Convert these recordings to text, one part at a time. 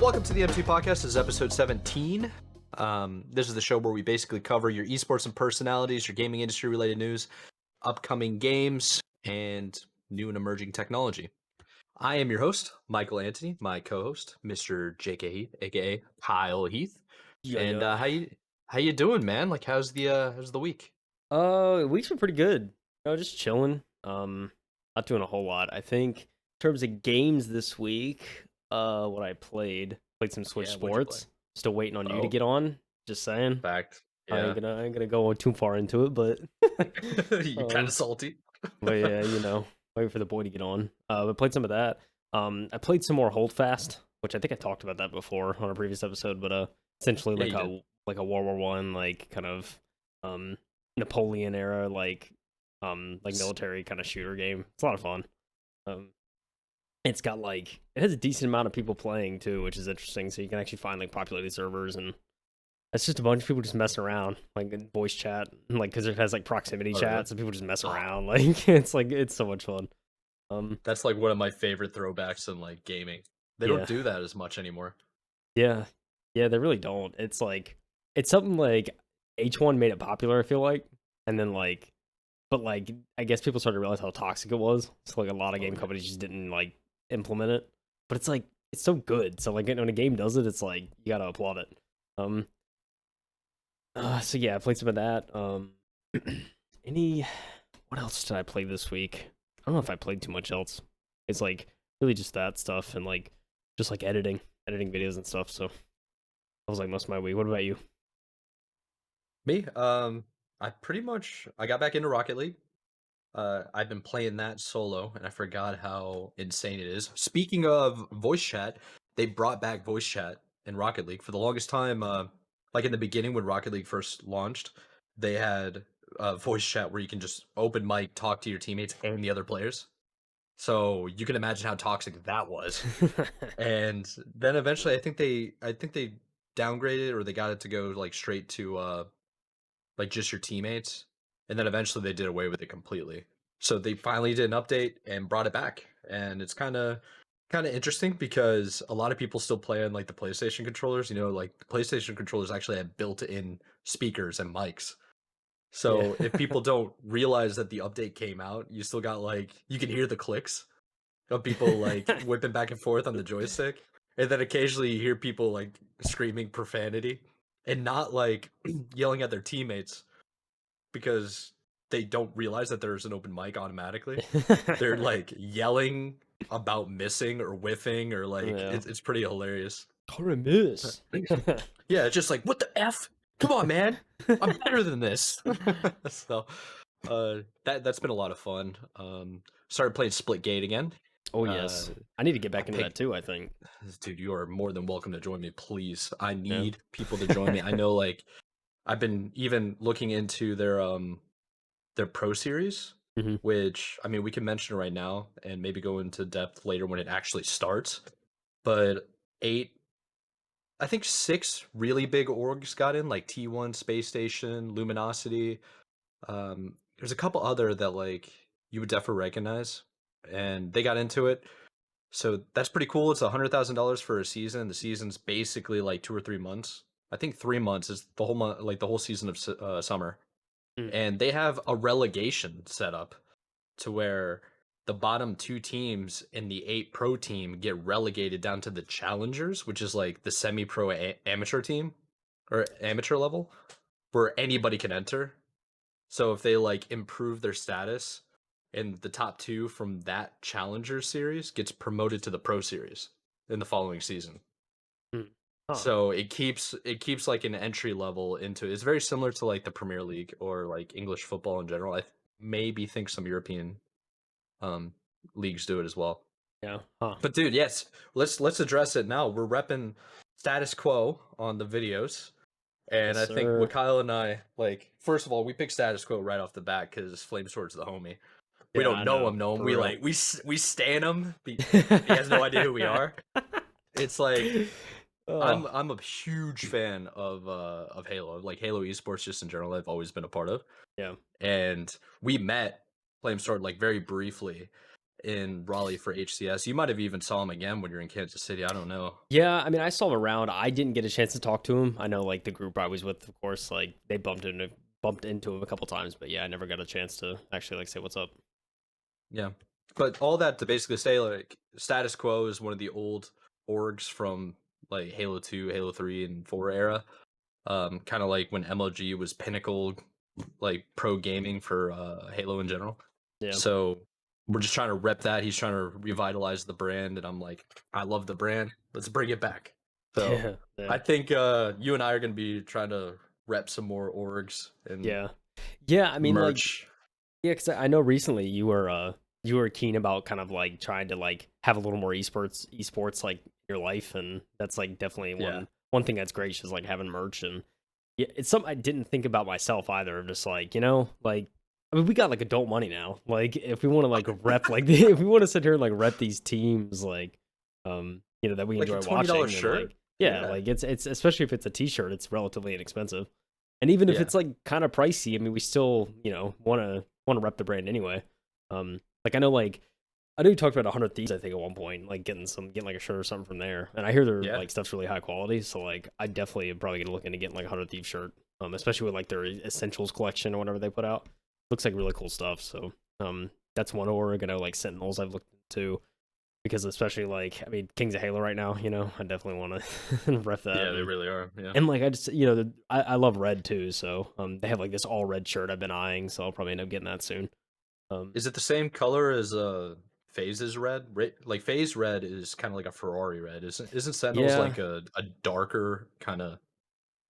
Welcome to the M2 Podcast. This is episode 17. This is the show where we basically cover your esports and personalities, your gaming industry related news, upcoming games, and new and emerging technology. I am your host, Michael Anthony, my co-host, Mr. J.K. Heath, aka Kyle Heath. And how you doing, man? Like, how's the week? Week's been pretty good. Just chilling. Not doing a whole lot. I think in terms of games this week, what I played some Switch Sports. Still waiting on you to get on. Just saying. Fact. I Yeah. ain't gonna go too far into it, but You kind of salty. but yeah, wait for the boy to get on. But played some of that. I played some more Holdfast, which I think I talked about that before on a previous episode. But essentially like a World War One, like kind of Napoleon era, like military kind of shooter game. It's a lot of fun. It's got it has a decent amount of people playing too, which is interesting. So you can actually find populated servers, and it's just a bunch of people just messing around, in voice chat, because it has proximity chat, so people just mess around. It's so much fun. That's one of my favorite throwbacks in gaming. They don't do that as much anymore. Yeah, they really don't. It's something H1 made it popular, I feel like, and then but I guess people started to realize how toxic it was. So a lot of game companies just didn't implement it. But it's it's so good. So when a game does it, it's you gotta applaud it. So yeah, I played some of that. What else did I play this week? I don't know if I played too much else. It's really just that stuff and just editing videos and stuff. So that was most of my week. What about you? Me, I got back into Rocket League. I've been playing that solo, and I forgot how insane it is. Speaking of voice chat, they brought back voice chat in Rocket League. For the longest time, in the beginning when Rocket League first launched, they had voice chat where you can just open mic, talk to your teammates and the other players. So you can imagine how toxic that was. And then eventually, I think they downgraded, or they got it to go straight to just your teammates, and then eventually they did away with it completely. So they finally did an update and brought it back, and it's kind of interesting because a lot of people still play on the PlayStation controllers. The PlayStation controllers actually have built-in speakers and mics. So if people don't realize that the update came out, you still got you can hear the clicks of people whipping back and forth on the joystick, and then occasionally you hear people screaming profanity and not yelling at their teammates because they don't realize that there's an open mic automatically. They're yelling about missing or whiffing or it's pretty hilarious. miss. Yeah, it's just what the F? Come on, man. I'm better than this. So that's been a lot of fun. Started playing Splitgate again. Oh yes, I need to get back into that too. I think, dude, you are more than welcome to join me, please. I need people to join me. I know, I've been even looking into their pro series, which I mean we can mention right now and maybe go into depth later when it actually starts. But I think 6 really big orgs got in, T1, Space Station, Luminosity. There's a couple other that you would definitely recognize, and they got into it. So that's pretty cool. It's $100,000 for a season. The season's basically 2 or 3 months. I think 3 months is the whole month, the whole season of summer. And they have a relegation set up to where the bottom 2 teams in the 8 pro team get relegated down to the challengers, which is the semi-pro amateur team or amateur level where anybody can enter. So if they improve their status, and the top 2 from that challenger series gets promoted to the pro series in the following season. So it keeps an entry level into it. It's very similar to the Premier League or English football in general. I maybe think some European leagues do it as well. Yeah. But dude, yes, let's address it now. We're repping status quo on the videos. And Yes, I think what Kyle and I first of all, we picked status quo right off the bat because Flamesword's the homie. We don't know him. We stan him. He has no idea who we are. It's I'm a huge fan of Halo. Halo esports just in general, I've always been a part of. Yeah. And we met Flamesword very briefly, in Raleigh for HCS. You might have even saw him again when you're in Kansas City. I don't know. Yeah, I mean, I saw him around. I didn't get a chance to talk to him. I know, like, the group I was with, of course, like, they bumped into him a couple times, but yeah, I never got a chance to actually, like, say what's up. Yeah. But all that to basically say, like, Status Quo is one of the old orgs from, like, Halo 2, Halo 3, and 4 era. Kind of like when MLG was pinnacle, like, pro gaming for Halo in general. Yeah. So we're just trying to rep that. He's trying to revitalize the brand, and I'm like, I love the brand. Let's bring it back. So Yeah. I think you and I are going to be trying to rep some more orgs and Yeah, I mean, like, merch. yeah, because I know recently you were keen about kind of like trying to like have a little more esports like in your life, and that's like definitely Yeah. one thing that's great is like having merch. And yeah, it's something I didn't think about myself either. Of just like, like, I mean, we got like adult money now. Like, if we want to like rep like if we want to sit here and like rep these teams, like, that we Like a enjoy $20 watching, then shirt? like, yeah, Yeah. like it's especially if it's a t-shirt, it's relatively inexpensive. And even if Yeah. it's like kind of pricey, I mean, we still, want to rep the brand anyway. Like I know you talked about 100 Thieves, I think, at one point, like getting like a shirt or something from there. And I hear their Yeah. like stuff's really high quality, so like I definitely am probably gonna look into getting like a 100 Thieves shirt. Especially with like their essentials collection or whatever they put out. Looks like really cool stuff. So that's one org. I know like Sentinels I've looked into, because especially like, I mean, Kings of Halo right now, I definitely want to rep that. Yeah, they really are. Yeah. And like I just, I love red too, so they have like this all red shirt I've been eyeing, so I'll probably end up getting that soon. Is it the same color as Phase's red? Like Phase red is kind of like a Ferrari red. Isn't Sentinels Yeah, like a darker kind of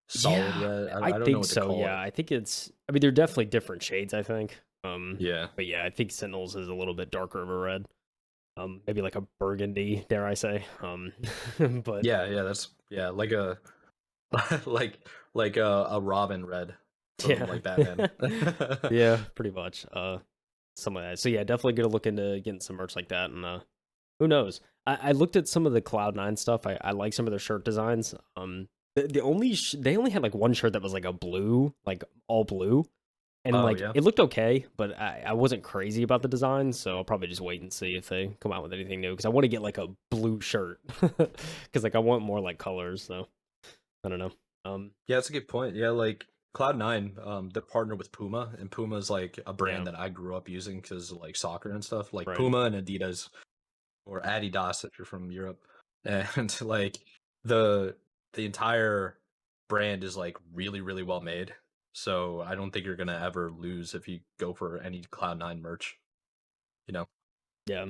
solid yeah, red? I I don't know think what to so. call Yeah, it. I think I mean, they're definitely different shades, I think. Yeah. But yeah, I think Sentinels is a little bit darker of a red. Maybe like a burgundy, dare I say. But Yeah, that's like a like a Robin red from yeah, like Batman. yeah, pretty much. Something like that. So yeah, definitely gonna look into getting some merch like that. And who knows? I looked at some of the Cloud9 stuff. I like some of their shirt designs. They only had like one shirt that was like a blue, like all blue, and Oh like yeah. it looked okay, but I wasn't crazy about the design, so I'll probably just wait and see if they come out with anything new, because I want to get like a blue shirt, because like I want more like colors. So I don't know. Yeah, that's a good point. Yeah, like Cloud9, they're partnered with Puma, and Puma is like a Yeah, brand that I grew up using because of like soccer and stuff. Like right. Puma and Adidas or Adidas if you're from Europe. And like the the entire brand is like really, really well made. So I don't think you're gonna ever lose if you go for any Cloud9 merch, you know? Yeah,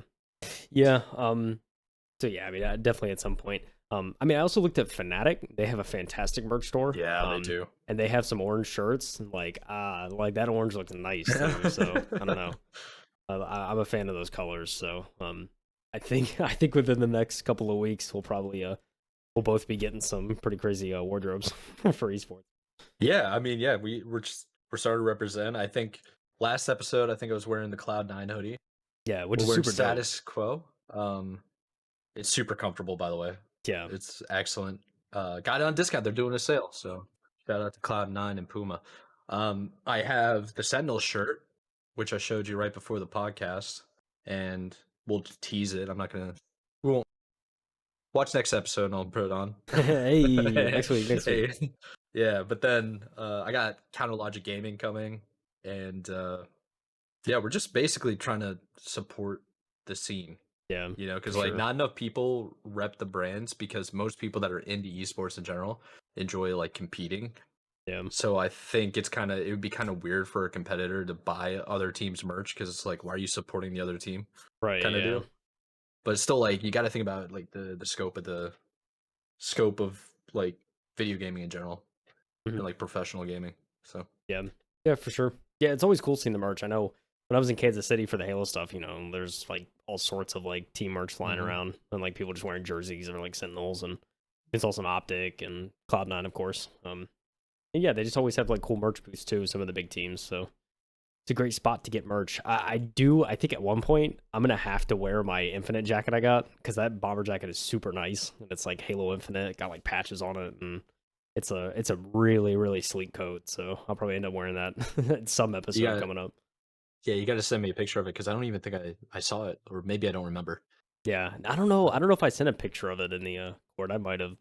yeah. So yeah, I mean, definitely at some point. I mean, I also looked at Fnatic. They have a fantastic merch store. Yeah, they do. And they have some orange shirts. Like that orange looks nice too. So I don't know. I'm a fan of those colors. So I think I think within the next couple of weeks we'll both be getting some pretty crazy wardrobes for esports. Yeah, I mean, yeah, we're starting to represent. I think last episode I think I was wearing the Cloud9 hoodie. Yeah, which We're is wearing super dope. Status Quo. It's super comfortable, by the way. Yeah. It's excellent. Got it on discount. They're doing a sale, so shout out to Cloud9 and Puma. I have the Sentinel shirt, which I showed you right before the podcast, and we'll just tease it. I'm not gonna. We won't watch next episode, and I'll put it on. Hey, next week, next week. Hey. Yeah, but then I got Counter Logic Gaming coming, and yeah, we're just basically trying to support the scene. Yeah, for Because like sure. not enough people rep the brands because most people that are into esports in general enjoy like competing. Yeah. So I think it would be kind of weird for a competitor to buy other teams' merch because it's like, why are you supporting the other team? Right. Kind of Yeah. deal. But it's still like you got to think about like the scope of like video gaming in general Mhm. and like professional gaming. So Yeah. Yeah, for sure. Yeah, it's always cool seeing the merch. I know when I was in Kansas City for the Halo stuff, there's like all sorts of like team merch flying mhm. around, and like people just wearing jerseys or like Sentinels, and it's also an Optic and Cloud9, of course. And yeah, they just always have like cool merch booths too, some of the big teams. So it's a great spot to get merch. I think at one point I'm gonna have to wear my Infinite jacket I got, because that bomber jacket is super nice, and it's like Halo Infinite, it got like patches on it, and it's a really really sleek coat. So I'll probably end up wearing that in some You episode got coming up. Yeah, you got to send me a picture of it because I don't even think I saw it, or maybe I don't remember. Yeah, I don't know. But I don't know if I sent a picture of it in the Discord. I might have.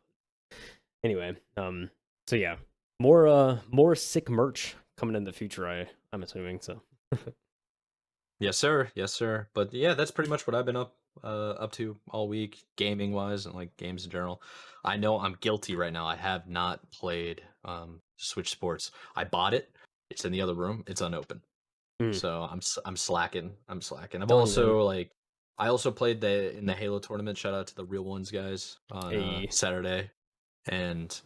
Anyway, so yeah, more sick merch coming in the future. I'm assuming so. yes, sir. Yes, sir. But yeah, that's pretty much what I've been up to all week, gaming wise, and like games in general. I know I'm guilty right now. I have not played Switch Sports. I bought it. It's in the other room. It's unopened. Mm, So I'm slacking. I'm slacking. I've telling you, man. also like I also played in the Halo tournament. Shout out to the Real Ones guys on A Saturday. And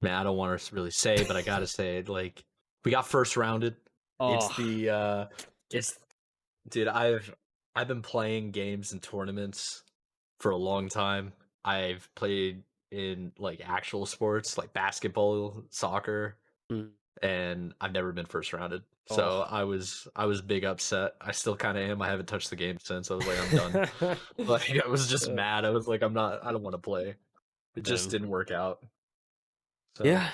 man, I don't want to really say, but I gotta say, like, we got first rounded. It's oh, it's dude, I've been playing games and tournaments for a long time. I've played in like actual sports like basketball, soccer, mm, and I've never been first rounded. So oh. I was big upset. I still kind of am. I haven't touched the game since. I was like, I'm done. Like I was just Uh, mad. I was like, I don't want to play. It just damn. didn't work out. So Yeah,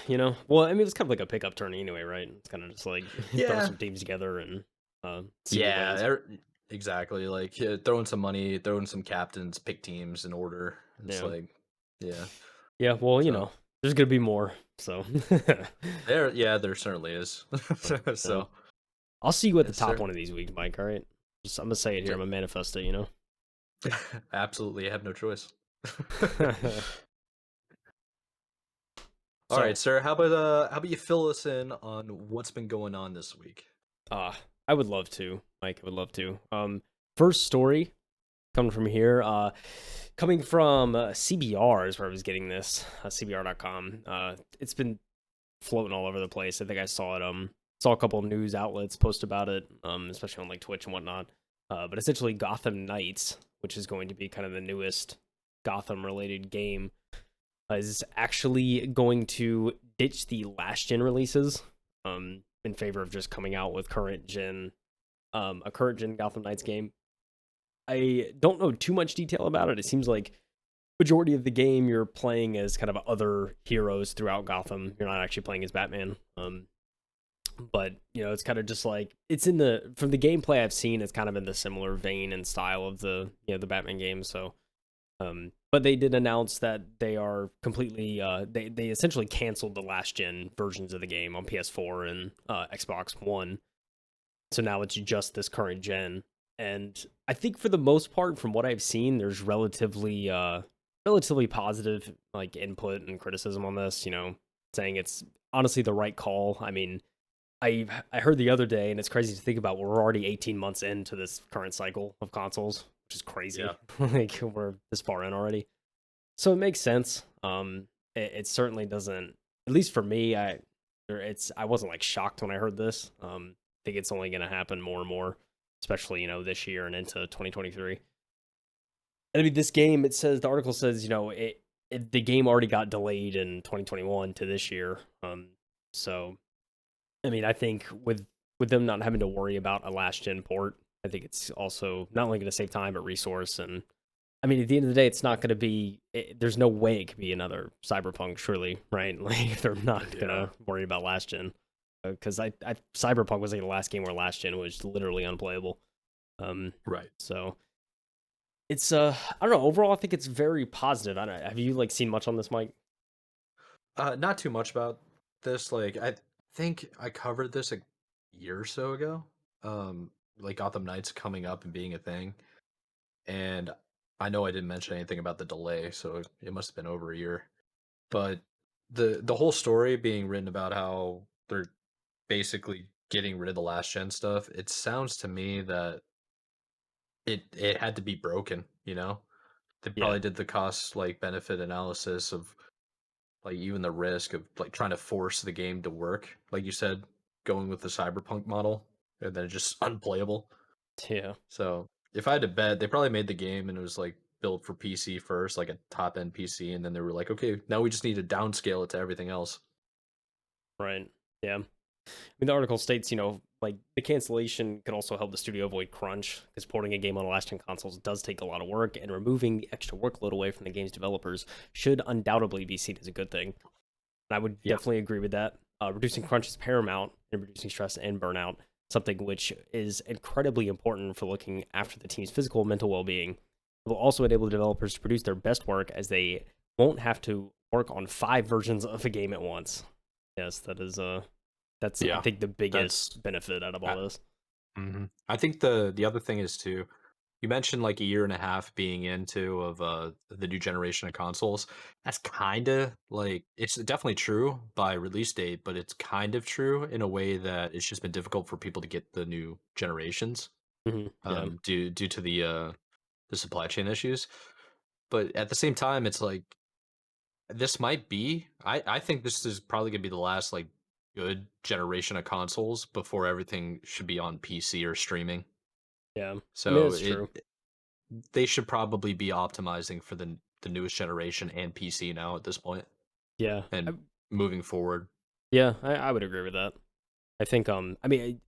well, I mean, it's kind of like a pickup tourney anyway, right? It's kind of just like throw yeah, some teams together and see who yeah, wins. exactly. Like yeah, throwing some money, throwing some captains, pick teams in order. It's Yeah, like, yeah. yeah. Well, So there's gonna be more. So, there certainly is. yeah. So I'll see you at the yes, top sir. one of these weeks, Mike. All right. I'm gonna say it here. I'm Yep. gonna manifest it. Absolutely, I have no choice. All right, So, sir. How about you fill us in on what's been going on this week? I would love to, Mike. I would love to. First story coming from here. Coming from CBR is where I was getting this. CBR.com. It's been floating all over the place. I think I saw it. Saw a couple of news outlets post about it. Especially on like Twitch and whatnot. But essentially, Gotham Knights, which is going to be kind of the newest Gotham related game, is actually going to ditch the last gen releases. In favor of just coming out with a current gen Gotham Knights game. I don't know too much detail about it. It seems like majority of the game you're playing as kind of other heroes throughout Gotham. You're not actually playing as Batman. But it's kind of just like it's from the gameplay I've seen, it's kind of in the similar vein and style of the Batman game. So, but they did announce that they are completely they essentially canceled the last gen versions of the game on PS4 and Xbox One. So now it's just this current gen. And I think for the most part, from what I've seen, there's relatively positive like input and criticism on this, saying it's honestly the right call. I mean, I heard the other day, and it's crazy to think about, we're already 18 months into this current cycle of consoles, which is Yeah. crazy. Like we're this far in already. So it makes sense. It certainly doesn't, at least for me, I wasn't like shocked when I heard this. I think it's only going to happen more and more, especially this year and into 2023. And I mean, this game, the article says, the game already got delayed in 2021 to this year. So I mean, I think with them not having to worry about a last gen port, I think it's also not only going to save time but resource. And I mean, at the end of the day, it's not going to be. There's no way it could be another Cyberpunk, surely, right? Like if they're not going Yeah. to worry about last gen, because Cyberpunk was like the last game where last gen was literally unplayable. Right. So it's I don't know. Overall, I think it's very positive. I don't know. Have you like seen much on this, Mike? Not too much about this. Like, I think I covered this a year or so ago. Like Gotham Knights coming up and being a thing, and I know I didn't mention anything about the delay, so it must have been over a year. But the whole story being written about how they're basically getting rid of the last gen stuff, it sounds to me that it had to be broken. They Yeah, probably did the cost like benefit analysis of like even the risk of like trying to force the game to work, like you said, going with the cyberpunk model and then just unplayable. yeah. So if I had to bet, they probably made the game and it was like built for PC first, like a top end PC, and then they were like, okay, now we just need to downscale it to everything else. Right. Yeah. I mean, the article states, like the cancellation could also help the studio avoid crunch because porting a game on last gen consoles does take a lot of work, and removing the extra workload away from the game's developers should undoubtedly be seen as a good thing. And I would Yeah. definitely agree with that. Reducing crunch is paramount in reducing stress and burnout. something which is incredibly important for looking after the team's physical and mental well-being. It will also enable the developers to produce their best work, as they won't have to work on 5 versions of a game at once. Yes, that's I think the biggest benefit out of all this. I think the other thing is too, you mentioned like a year and a half being into of the new generation of consoles. That's kind of like, it's definitely true by release date, but it's kind of true in a way that it's just been difficult for people to get the new generations Yeah. due to the supply chain issues. But at the same time, it's like, this might be, I think this is probably gonna be the last like good generation of consoles before everything should be on PC or streaming. Yeah. I mean, So it's true. they should probably be optimizing for the newest generation and PC now at this point Yeah. and moving forward. Yeah, I would agree with that. I think I mean,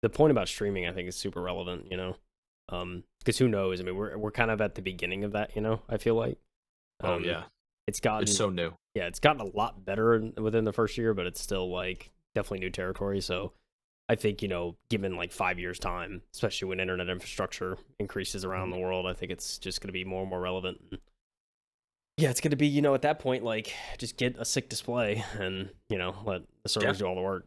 the point about streaming I think is super relevant, because who knows? I mean, we're kind of at the beginning of that, I feel like. Oh Um yeah, it's it's gotten so new. Yeah, it's gotten a lot better within the first year, but it's still like definitely new territory. So I think, given like 5 years time, especially when internet infrastructure increases around the world, I think it's just going to be more and more relevant. And yeah, it's going to be, at that point, like just get a sick display and, let the Yeah, servers do all the work.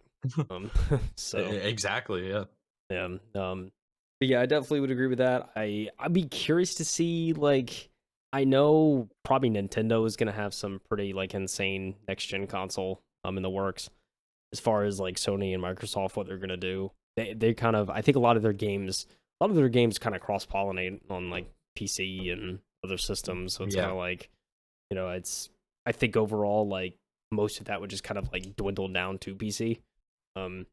Um, so exactly. Yeah. yeah, but yeah, I definitely would agree with that. I'd be curious to see, like, I know probably Nintendo is gonna have some pretty like insane next gen console in the works. As far as like Sony and Microsoft, what they're gonna do, they kind of, I think a lot of their games kind of cross pollinate on like PC and other systems. So it's kind Yeah. of like, it's, I think overall like most of that would just kind of like dwindle down to PC. Um,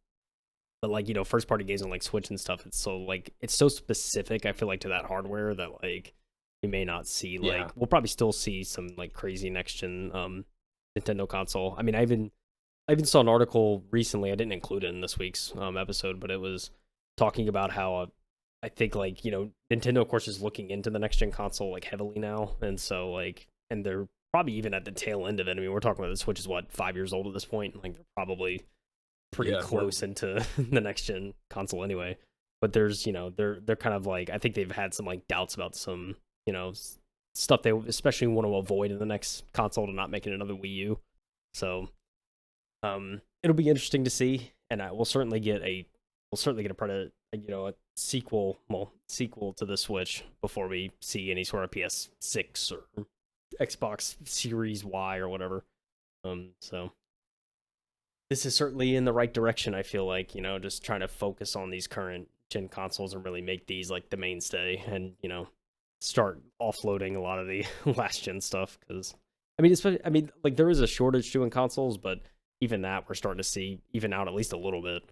but like, first party games on like Switch and stuff, it's so specific, I feel like, to that hardware that like you may not see, Yeah. like, we'll probably still see some like crazy next gen Nintendo console. I mean, I even saw an article recently. I didn't include it in this week's episode, but it was talking about how I think, like, Nintendo of course is looking into the next gen console like heavily now, and so like, and they're probably even at the tail end of it. I mean, we're talking about the Switch is what, 5 years old at this point. Like, they're probably pretty Yeah. We're close into the next gen console anyway. But there's, they're kind of like, I think they've had some like doubts about some, stuff they especially want to avoid in the next console, to not make it another Wii U. So it'll be interesting to see, and we'll certainly get a sequel to the Switch before we see any sort of PS6 or Xbox Series Y or whatever. So this is certainly in the right direction. I feel like, just trying to focus on these current gen consoles and really make these like the mainstay, and start offloading a lot of the last gen stuff. Because like, there is a shortage too in consoles, but even that we're starting to see even out at least a little bit.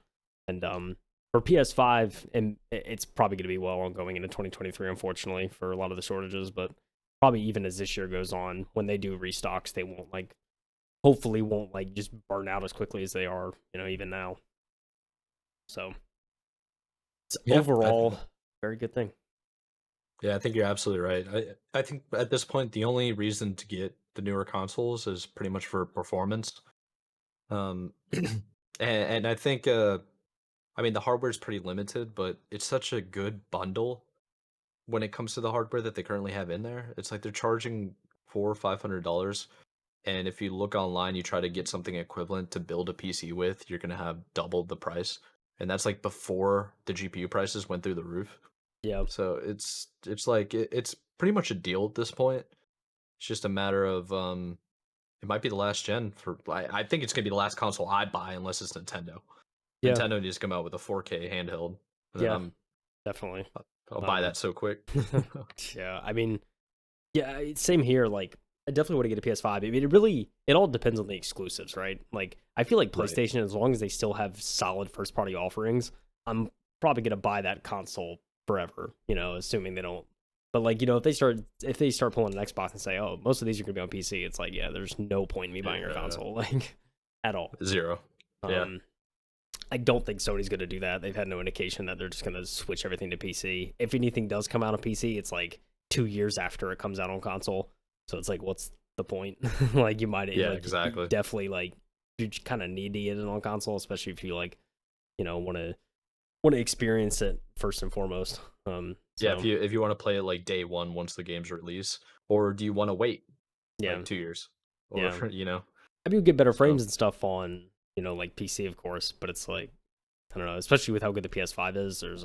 And for PS5, and it's probably going to be well on going into 2023, unfortunately, for a lot of the shortages. But probably even as this year goes on, when they do restocks, they hopefully won't like just burn out as quickly as they are, even now. So it's yeah. overall very good thing. Yeah, I think you're absolutely right. I think at this point the only reason to get the newer consoles is pretty much for performance. And I think I mean the hardware is pretty limited, but it's such a good bundle when it comes to the hardware that they currently have in there. It's like they're charging $400 or $500, and if you look online, you try to get something equivalent to build a PC with, you're gonna have double the price, and that's like before the GPU prices went through the roof. Yeah. So it's like it's pretty much a deal at this point. It's just a matter of it might be the last gen for. I think it's gonna be the last console I buy unless it's Nintendo. Yeah. Nintendo needs to come out with a 4K handheld, and then Yeah. Definitely. I'll buy Um that so quick. yeah, I mean, yeah, same here. Like, I definitely want to get a PS5. I mean, it all depends on the exclusives, right? Like, I feel like Right. PlayStation, as long as they still have solid first party offerings, I'm probably gonna buy that console forever. Assuming they don't. But like, if they start pulling an Xbox and say, oh, most of these are gonna be on PC, it's like, yeah, there's no point in me buying your Yeah. console, like, at all. Zero. Yeah. Um, I don't think Sony's going to do that. They've had no indication that they're just going to switch everything to PC. If anything does come out on PC, it's like 2 years after it comes out on console. So it's like, what's the point? Like, you might, Yeah. like, Exactly. definitely, like, you kind of need to get it on console, especially if you like, want to want to experience it first and foremost. Yeah, So if you want to play it like day one once the game's released, or do you want to wait yeah, like 2 years, or yeah. you know? I mean, we get better So frames and stuff on like PC, of course, but it's like I don't know, especially with how good the PS5 is. There's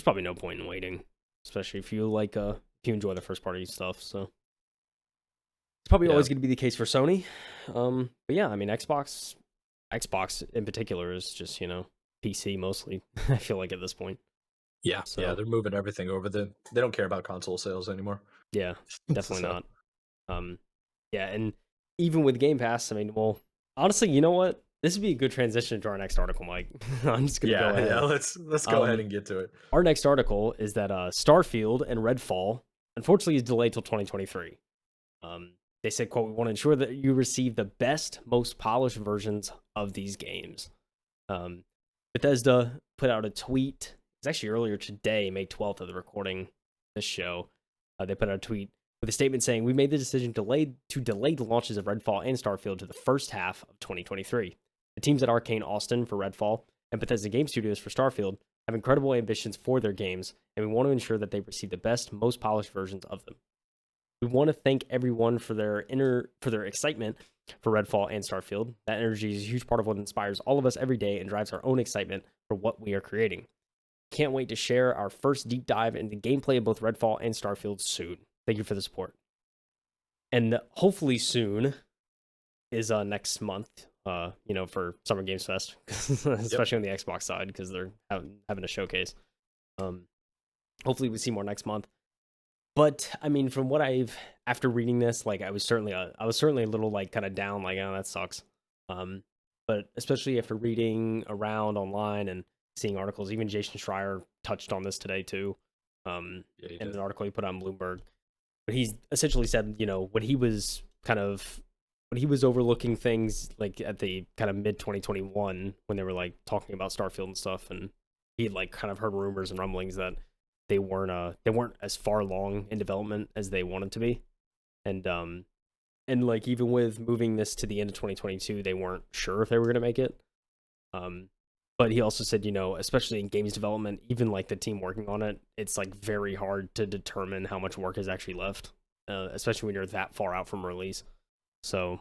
probably no point in waiting, especially if you like if you enjoy the first party stuff. So it's probably yeah, always going to be the case for Sony. But yeah, I mean, Xbox in particular is just PC mostly. I feel like at this point. yeah, So they're moving everything over. They don't care about console sales anymore. yeah, definitely So not. Um, yeah, and even with Game Pass, I mean, well, honestly, you know what? This would be a good transition to our next article, Mike. I'm just gonna go yeah, ahead. let's go ahead Um, and get to it. our next article is that Starfield and Redfall, unfortunately, is delayed till 2023. They said, "quote We want to ensure that you receive the best, most polished versions of these games." Um, Bethesda put out a tweet. It's actually earlier today, May 12th, of the recording this show. They put out a tweet with a statement saying, "We made the decision to delay the launches of Redfall and Starfield to the first half of 2023. The teams at Arcane Austin for Redfall and Bethesda Game Studios for Starfield have incredible ambitions for their games, and we want to ensure that they receive the best, most polished versions of them. We want to thank everyone for their excitement for Redfall and Starfield. That energy is a huge part of what inspires all of us every day and drives our own excitement for what we are creating. Can't wait to share our first deep dive into gameplay of both Redfall and Starfield soon. Thank you for the support." And hopefully soon is next month, for Summer Games Fest, Yep. especially on the Xbox side because they're having a showcase. Um, Hopefully we see more next month. But I mean, from what after reading this, like I was certainly a little like kind of down, like, oh, that sucks. Um, but especially after reading around online and seeing articles, even Jason Schreier touched on this today too. Yeah, he In did. an article he put on Bloomberg, but he's essentially said, when he was overlooking things like at the kind of mid 2021 when they were like talking about Starfield and stuff, and he like kind of heard rumors and rumblings that they weren't as far along in development as they wanted to be, and like even with moving this to the end of 2022, they weren't sure if they were going to make it. Um, but he also said, especially in games development, even like the team working on it, it's like very hard to determine how much work is actually left, especially when you're that far out from release. So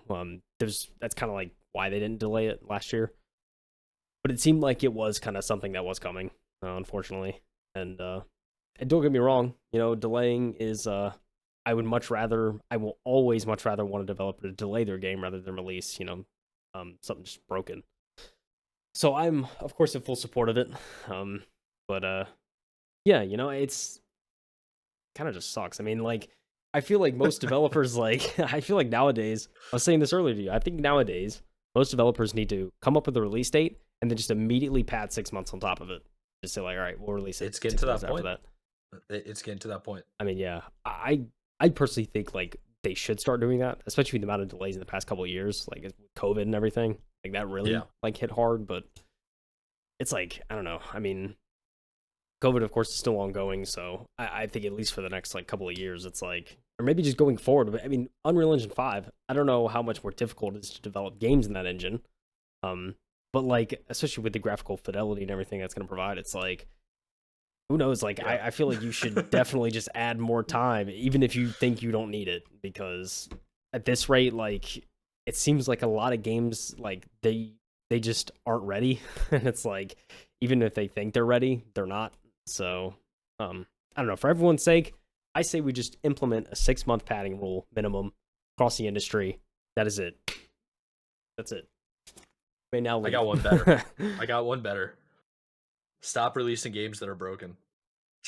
that's kind of like why they didn't delay it last year. But it seemed like it was kind of something that was coming, unfortunately. And don't get me wrong, delaying is I will always much rather want a developer to delay their game rather than release, something just broken. So I'm of course in full support of it. But yeah, it's kind of just sucks. I mean, like I feel like most developers like I feel like nowadays, I was saying this earlier to you, I think nowadays most developers need to come up with a release date and then just immediately pad 6 months on top of it. Just say like, all right, we'll release it. It's getting to that point. After that. It's getting to that point. I mean, yeah, I personally think like they should start doing that, especially with the amount of delays in the past couple of years, like with COVID and everything. Like that really like hit hard, but it's like I don't know. I mean, COVID, of course, is still ongoing, so I think at least for the next like couple of years, it's like, or maybe just going forward. But I mean, Unreal Engine 5, I don't know how much more difficult it is to develop games in that engine. But like, especially with the graphical fidelity and everything that's going to provide, it's like, who knows? Like, I feel like you should definitely just add more time, even if you think you don't need it, because at this rate, like, it seems like a lot of games, like they just aren't ready, and it's like, even if they think they're ready, they're not. So, I don't know. For everyone's sake, I say we just implement a 6-month padding rule minimum across the industry. That is it. That's it. May now leave. I got one better. I got one better. Stop releasing games that are broken.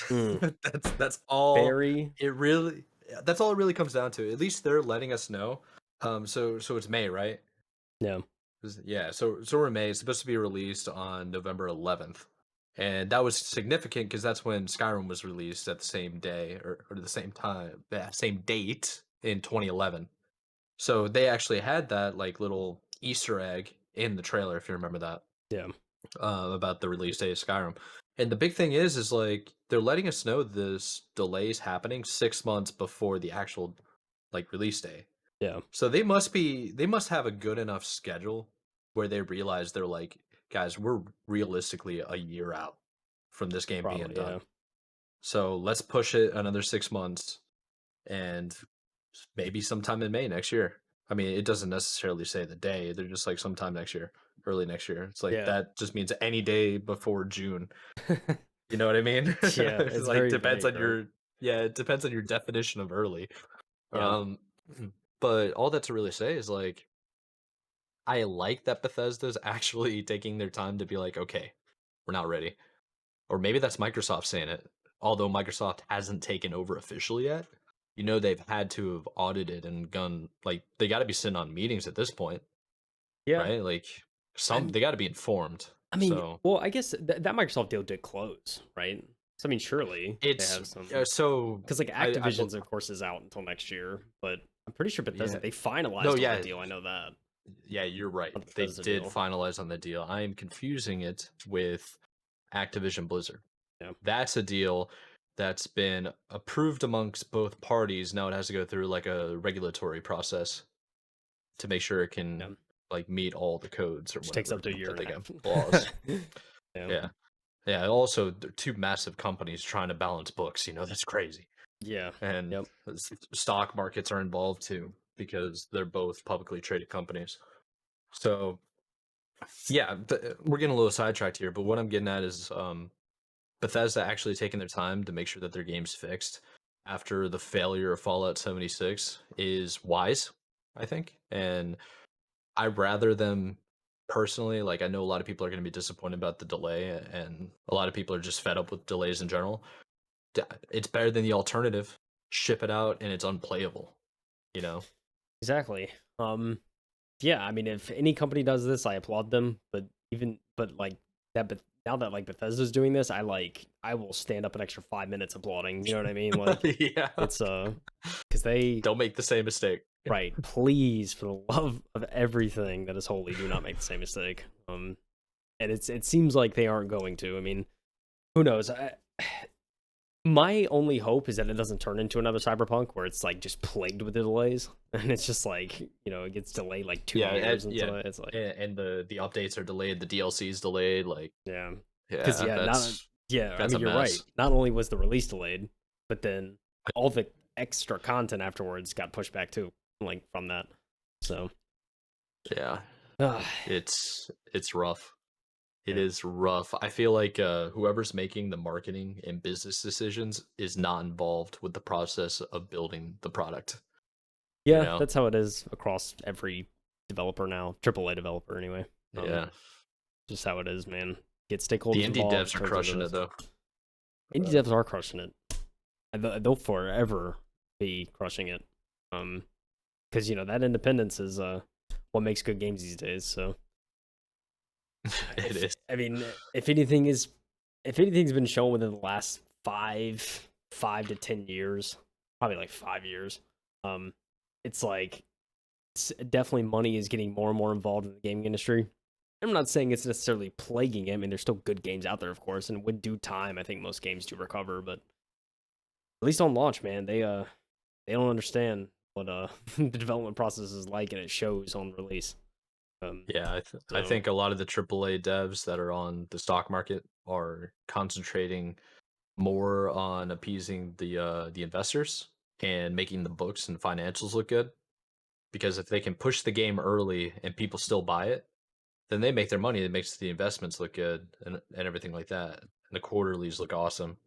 That's all. Very. It really. That's all it really comes down to. At least they're letting us know. So it's May, right? Yeah. Yeah. So we're in May. It's supposed to be released on November 11th, and that was significant because that's when Skyrim was released at the same day or the same time, same date in 2011. So they actually had that like little Easter egg in the trailer, if you remember that, Yeah. about the release date of Skyrim. And the big thing is like they're letting us know this delay is happening 6 months before the actual like release day. Yeah. So they must have a good enough schedule where they realize they're like, guys, we're realistically a year out. from this game being Probably, done. yeah. So let's push it another 6 months and maybe sometime in May next year. I mean, it doesn't necessarily say the day. They're just like sometime next year, early next year. It's like Yeah. that just means any day before June. You know what I mean? Yeah, It's it's like very depends vague, on right? your yeah, it depends on your definition of early. Yeah. Um, but all that to really say is like I like that Bethesda's actually taking their time to be like, okay, we're not ready. Or maybe that's Microsoft saying it. Although Microsoft hasn't taken over officially yet, you know they've had to have audited and gone like they got to be sitting on meetings at this point, Yeah. right? Like some I'm they got to be informed. I mean, So well, I guess that Microsoft deal did close, right? So, I mean, surely they it's have some so because like I Activision's, of course, is out until next year, but I'm pretty sure Bethesda yeah they no finalized on the yeah deal. I know that yeah you're right. on the They Bethesda did deal. finalize on the deal. I am confusing it with Activision Blizzard. Yeah. That's a deal that's been approved amongst both parties. Now it has to go through like a regulatory process to make sure it can Yeah. like meet all the codes or Which takes up whatever to a year that and they a got half. laws. Yeah. Yeah. Yeah. Also, they're two massive companies trying to balance books. That's crazy. Yeah. And Yep. stock markets are involved too because they're both publicly traded companies. So, yeah, we're getting a little sidetracked here, but what I'm getting at is Bethesda actually taking their time to make sure that their game's fixed after the failure of Fallout 76 is wise, I think. And I'd rather them personally, like I know a lot of people are going to be disappointed about the delay, and a lot of people are just fed up with delays in general. It's better than the alternative. Ship it out and it's unplayable, you know? Exactly. Yeah, I mean, if any company does this, I applaud them. But like that, but now that like Bethesda's doing this, I will stand up an extra 5 minutes applauding. You know what I mean? Like Yeah. it's because they Don't make the same mistake. right. Please, for the love of everything that is holy, do not make the same mistake. And it seems like they aren't going to. I mean, who knows? My only hope is that it doesn't turn into another Cyberpunk where it's like just plagued with delays, and it's just like it gets delayed like 2 years Yeah. it's like And the updates are delayed, the DLC is delayed, like yeah, because yeah, I that's a mean you're right. mess. Not only was the release delayed, but then all the extra content afterwards got pushed back too, like from that. So Yeah. uh, It's rough. It yeah, is rough. I feel like whoever's making the marketing and business decisions is not involved with the process of building the product. You yeah, know? that's how it is across every developer now, AAA developer anyway. Yeah. Just how it is, man. Get The stakeholders indie involved, devs are turns into crushing this. it though. Indie devs are crushing it. They'll forever be crushing it. Because that independence is what makes good games these days. So It is. I mean, if anything's been shown within the last 5 to 10 years, probably like 5 years, it's like it's definitely money is getting more and more involved in the gaming industry. I'm not saying it's necessarily plaguing it. I mean, there's still good games out there, of course, and with due time, I think most games do recover. But at least on launch, man, they don't understand what the development process is like, and it shows on release. Yeah, I So think a lot of the AAA devs that are on the stock market are concentrating more on appeasing the investors and making the books and financials look good. Because if they can push the game early and people still buy it, then they make their money. It makes the investments look good and everything like that. And the quarterlies look awesome.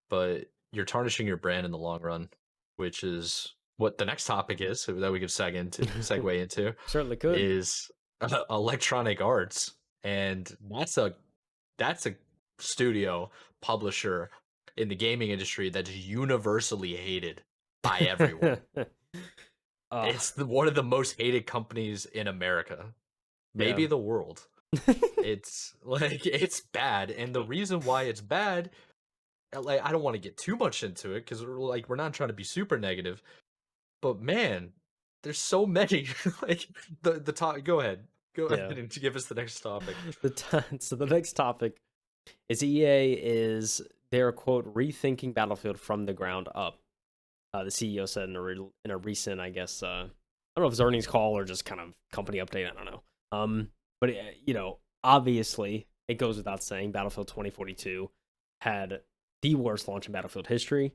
But you're tarnishing your brand in the long run, which is what the next topic is that we could segue into certainly could. is Electronic Arts. And that's a studio publisher in the gaming industry that's universally hated by everyone. uh, It's one of the most hated companies in America, yeah, maybe the world. It's like it's bad, and the reason why it's bad, like I don't want to get too much into it because we're not trying to be super negative, but man, there's so many. Like the top. Go yeah. ahead and give us the next topic. So the next topic is EA is they're quote rethinking Battlefield from the ground up. The CEO said in a recent, I guess, I don't know if it's earnings call or just kind of company update. I don't know. But obviously, it goes without saying, Battlefield 2042 had the worst launch in Battlefield history.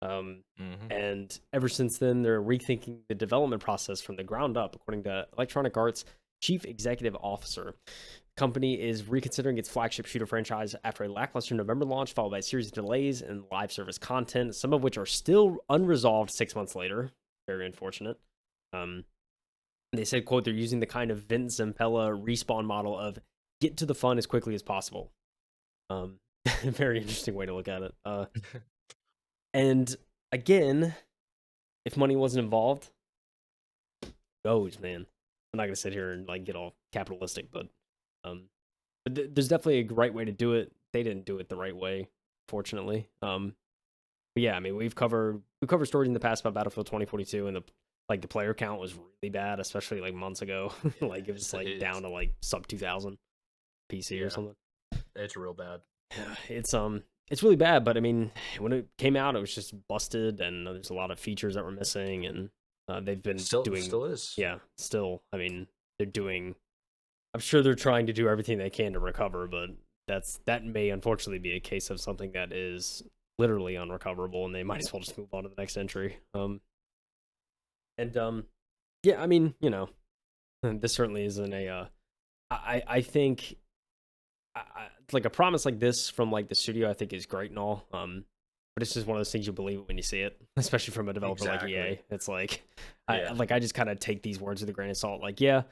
Mm-hmm. And ever since then, they're rethinking the development process from the ground up, according to Electronic Arts Chief Executive Officer. The company is reconsidering its flagship shooter franchise after a lackluster November launch, followed by a series of delays in live service content, some of which are still unresolved 6 months later. Very unfortunate. They said, quote, they're using the kind of Vince Zampella respawn model of get to the fun as quickly as possible. Very interesting way to look at it. And again, if money wasn't involved, goes, man. I'm not gonna sit here and like get all capitalistic, but there's definitely a right way to do it. They didn't do it the right way, fortunately. But yeah, I mean, we've covered stories in the past about Battlefield 2042, and the player count was really bad, especially like months ago. Like it was like down to like sub 2,000 PC or something. It's real bad. It's really bad, but I mean, when it came out, it was just busted, and there's a lot of features that were missing, and they've been doing still is. Yeah, still. I mean, they're doing. I'm sure they're trying to do everything they can to recover, but that may unfortunately be a case of something that is literally unrecoverable, and they might as well just move on to the next entry. Yeah, I mean, you know, this certainly isn't a. I think like a promise like this from like the studio, I think is great and all. But it's just one of those things you believe when you see it, especially from a developer like EA. It's like, I just kind of take these words with a grain of salt. Like, yeah,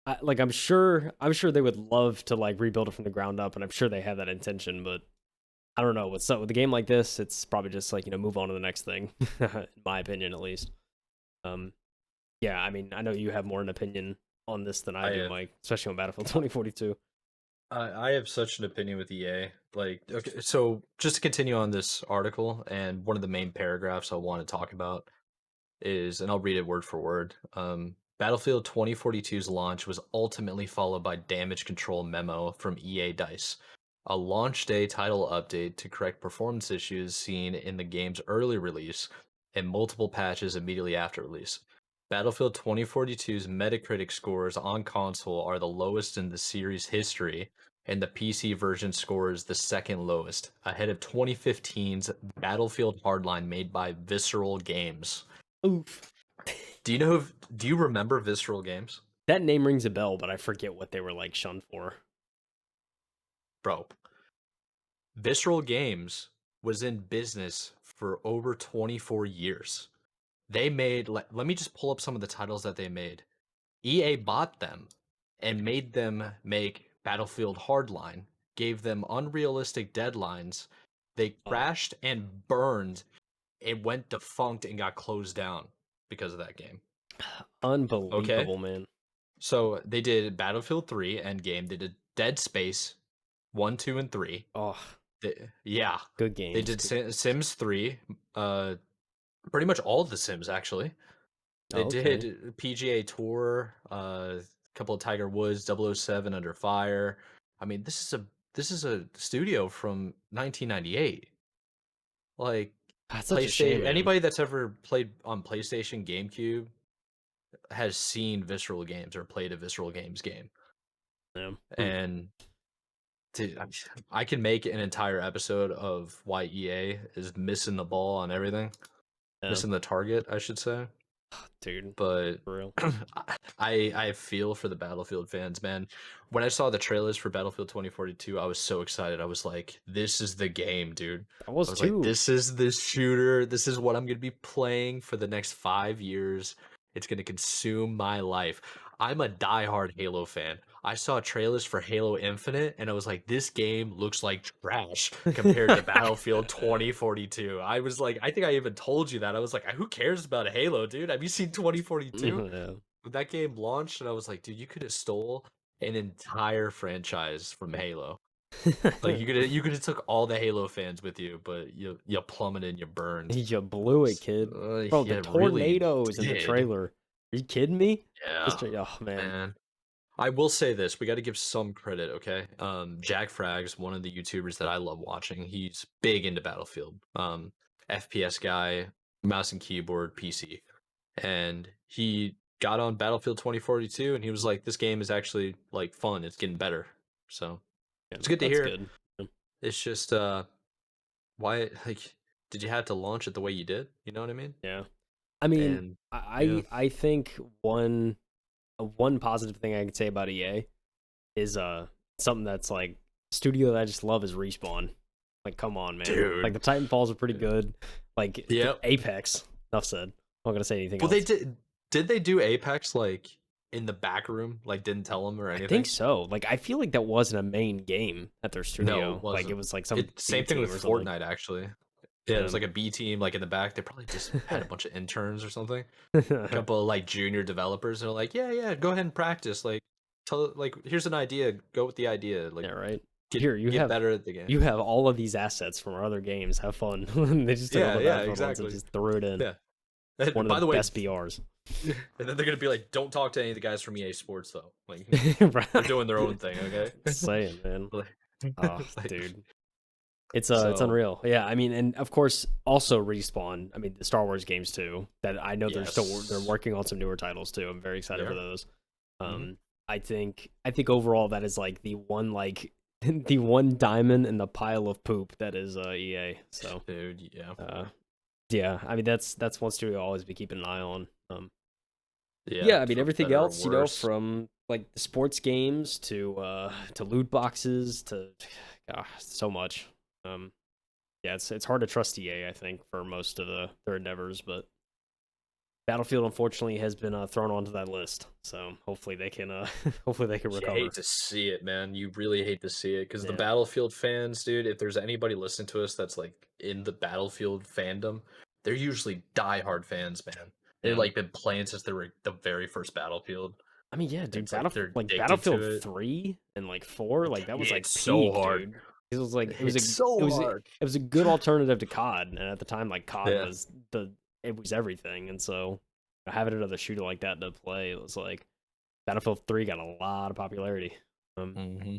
I'm sure they would love to like rebuild it from the ground up, and I'm sure they have that intention. But I don't know with a game like this, it's probably just like, you know, move on to the next thing, in my opinion at least. Yeah, I mean, I know you have more an opinion on this than I do, Mike, especially on Battlefield 2042. I have such an opinion with EA. Like, okay, so just to continue on this article, and one of the main paragraphs I want to talk about is, and I'll read it word for word. Battlefield 2042's launch was ultimately followed by damage control memo from EA DICE, a launch day title update to correct performance issues seen in the game's early release, and multiple patches immediately after release. Battlefield 2042's Metacritic scores on console are the lowest in the series history, and the PC version scores the second lowest, ahead of 2015's Battlefield Hardline made by Visceral Games. Oof. Do you remember Visceral Games? That name rings a bell, but I forget what they were like shunned for. Bro, Visceral Games was in business for over 24 years. They made, let me just pull up some of the titles that they made. EA bought them and made them make Battlefield Hardline, gave them unrealistic deadlines. They crashed and burned. It went defunct and got closed down because of that game. Unbelievable, Okay? man. So they did Battlefield 3 Endgame. They did Dead Space 1, 2, and 3. Oh, Yeah. good games. They did Sims 3. Pretty much all of the Sims, actually. They did PGA Tour, a couple of Tiger Woods, 007 Under Fire. I mean, this is a studio from 1998. Like, that's such a shame, PlayStation. man. Anybody that's ever played on PlayStation, GameCube has seen Visceral Games or played a Visceral Games game. Yeah. And dude, I can make an entire episode of why EA is missing the ball on everything, missing the target, I should say. Dude, But for real. I feel for the Battlefield fans, man. When I saw the trailers for Battlefield 2042, I was so excited. I was like, this is the game, dude. I was like, too. this is this shooter. This is what I'm going to be playing for the next 5 years. It's going to consume my life. I'm a diehard Halo fan. I saw trailers for Halo Infinite, and I was like, this game looks like trash compared to Battlefield 2042. I was like, I think I even told you that. I was like, who cares about Halo, dude? Have you seen 2042? Yeah. When that game launched, and I was like, dude, you could have stole an entire franchise from Halo. Like you could have took all the Halo fans with you, but you plummeted and you burned. You blew it, kid. Bro, the tornadoes in the trailer. Are you kidding me? Yeah. Oh man. I will say this, we got to give some credit, okay? Jack Frags, one of the YouTubers that I love watching, he's big into Battlefield. FPS guy, mouse and keyboard, PC. And he got on Battlefield 2042 and he was like, this game is actually like fun, it's getting better. So it's good to hear. Good. It's just why, like, did you have to launch it the way you did? You know what I mean? Yeah. I mean, And yeah, I think one positive thing I can say about EA is something that's like studio that I just love is Respawn. Like, come on, man. Like dude. the Titanfalls are pretty good. Like Yep. Apex. Enough said. I'm not gonna say anything Well, they else. did. Did they do Apex like in the back room? Like, didn't tell them or I think anything? so. Like I feel like that wasn't a main game at their No, it studio. Like it wasn't. was like some It B same thing with team or something. Fortnite actually. Yeah, it was Um, like a B team, like in the back. They probably just had a bunch of interns or something. A couple of like junior developers and are like, yeah, yeah, go ahead and practice. Like, tell like, here's an idea. Go with the idea. Like, yeah, right. get Here get better at the game. you have all of these assets from our other games. Have fun. They just took all Yeah, the yeah, Battlefield ones and exactly. just threw it in. Yeah. And One of by the the way, best BRs. and then they're gonna be like, don't talk to any of the guys from EA Sports though. Like, they're Right. doing their own thing. Okay. Saying, man. Like, Oh, like, dude. It's so unreal. Yeah, I mean, and of course, also Respawn. I mean, the Star Wars games too. That I know they're yes, working on some newer titles too. I'm very excited for yeah. those. Hmm. I think overall that is like the one like the one diamond in the pile of poop that is EA. So Dude, yeah, uh, yeah, I mean that's one studio I'll always be keeping an eye on. yeah, Yeah, I mean for everything better or else, worse. from like the sports games to loot boxes to gosh, so much. Um, yeah, it's hard to trust EA, I think, for most of their endeavors, but Battlefield unfortunately has been thrown onto that list. So hopefully they can hopefully they can You hate recover. to see it, man. You really hate to see it because the Yeah. Battlefield fans, dude. If there's anybody listening to us that's like in the Battlefield fandom, they're usually diehard fans, man. They've Yeah. like been playing since they were the very first Battlefield. I mean, yeah, dude, It's like they're addicted to Battlefield it. 3 and like 4, like that was like It's so peak, hard. dude. It was like It's so it hard. was a good alternative to COD, and at the time like COD Yeah. was it was everything, and so having another shooter like that to play, it was like Battlefield 3 got a lot of popularity. Um Hmm.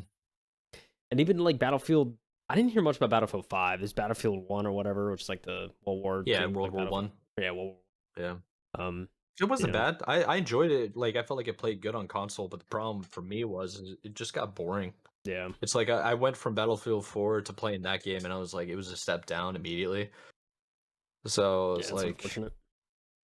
and even like Battlefield, I didn't hear much about Battlefield 5. There's Battlefield 1 or whatever, which is like the World War Yeah, II World like War Battlefield. One. Yeah, World Yeah. War. It wasn't Yeah. bad. I enjoyed it. Like I felt like it played good on console, but the problem for me was is it just got boring. Yeah. It's like I went from Battlefield 4 to playing that game, and I was like, it was a step down immediately. So Yeah, it's it's like, unfortunate.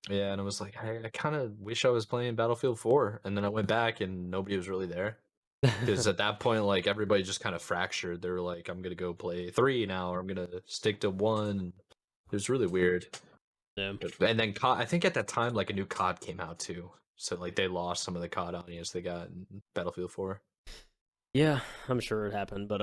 yeah, and I was like, I kind of wish I was playing Battlefield 4, and then I went back, and nobody was really there. Because at that point, like everybody just kind of fractured. They were like, I'm gonna go play 3 now, or I'm gonna stick to 1. It was really weird. Yeah. And then I think at that time, like a new COD came out too. So like they lost some of the COD audience they got in Battlefield 4. Yeah, I'm sure it happened, but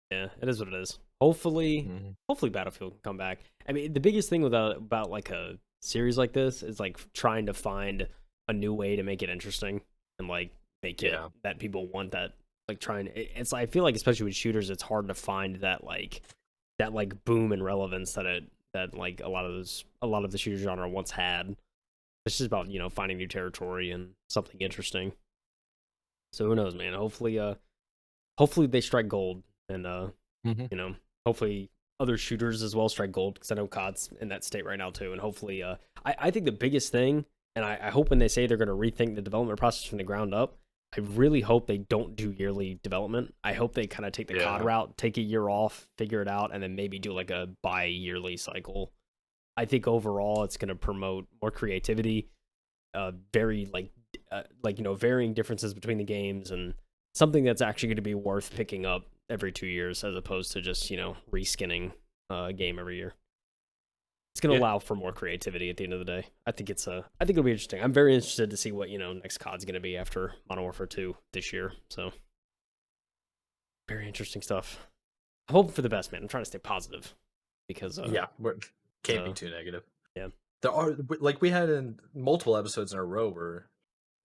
yeah, it is what it is. Hopefully, Hmm. hopefully Battlefield can come back. I mean, the biggest thing about like a series like this is like trying to find a new way to make it interesting and like make it Yeah. that people want that. Like trying, it's I feel like especially with shooters, it's hard to find that like boom and relevance that like a lot of the shooter genre once had. It's just about finding new territory and something interesting. So who knows, man? Hopefully they strike gold, and Hmm. hopefully other shooters as well strike gold, because I know COD's in that state right now too. And hopefully I think the biggest thing, and I hope when they say they're going to rethink the development process from the ground up, I really hope they don't do yearly development. I hope they kind of take the COD Yeah. route, take a year off, figure it out, and then maybe do like a bi-yearly cycle. I think overall it's going to promote more creativity, very varying differences between the games, and something that's actually going to be worth picking up every 2 years, as opposed to just reskinning a game every year. It's going to Yeah. allow for more creativity at the end of the day. I think it'll be interesting. I'm very interested to see what next COD's going to be after Modern Warfare 2 this year. So very interesting stuff. I'm hoping for the best, man. I'm trying to stay positive because Yeah. Can't be uh too negative. yeah, There are like we had in multiple episodes in a row where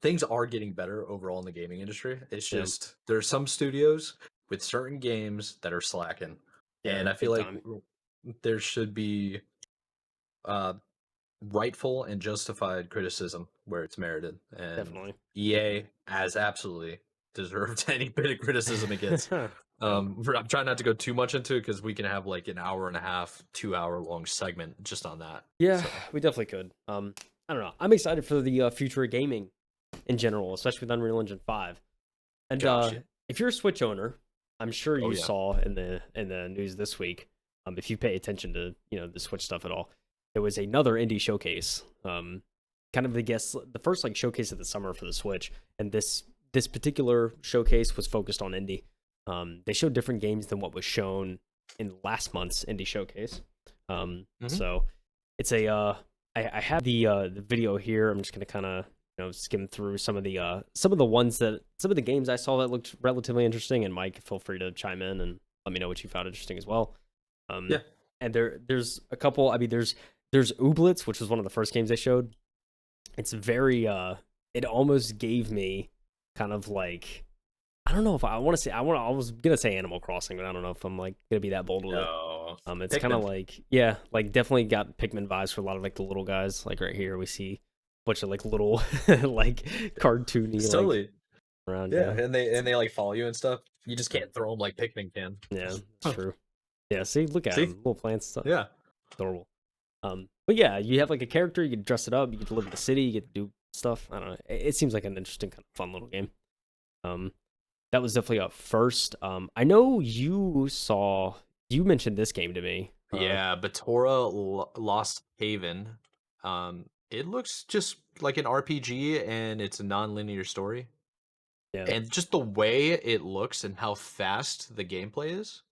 things are getting better overall in the gaming industry. It's yeah, just there's some studios with certain games that are slacking, yeah, and I feel big like time. there should be uh rightful and justified criticism where it's merited, and Definitely. EA has absolutely deserved any bit of criticism it gets. Yeah. I'm trying not to go too much into it because we can have like an hour and a half, 2 hour long segment just on that. Yeah, So we definitely could. I don't know. I'm excited for the future of gaming in general, especially with Unreal Engine 5. And gosh, yeah. if you're a Switch owner, I'm sure Oh you yeah. saw in the news this week If you pay attention to the Switch stuff at all, there was another indie showcase. Kind of the first like showcase of the summer for the Switch, and this particular showcase was focused on indie. They showed different games than what was shown in last month's indie showcase. So it's a I have the video here. I'm just gonna kind of skim through some of the games I saw that looked relatively interesting. And Mike, feel free to chime in and let me know what you found interesting as well. Yeah. And there's a couple. I mean, there's Ooblets, which was one of the first games they showed. It's very it almost gave me kind of like, I don't know if I want to say, I was gonna say Animal Crossing, but I don't know if I'm like gonna be that bold with it. It's kind of like, yeah, like definitely got Pikmin vibes for a lot of like the little guys. Like right here we see a bunch of like little like cartoony totally like, around. Yeah, and they like follow you and stuff. You just can't throw them like Pikmin can. Yeah, that's true. Yeah, see, look at them, little plants stuff. Yeah, adorable. But yeah, you have like a character, you can dress it up, you get to live in the city, you get to do stuff. I don't know. It seems like an interesting, kind of fun little game. That was definitely up first. I know you mentioned this game to me. Yeah, Batora Lost Haven. It looks just like an RPG, and it's a non-linear story. Yeah. And just the way it looks and how fast the gameplay is.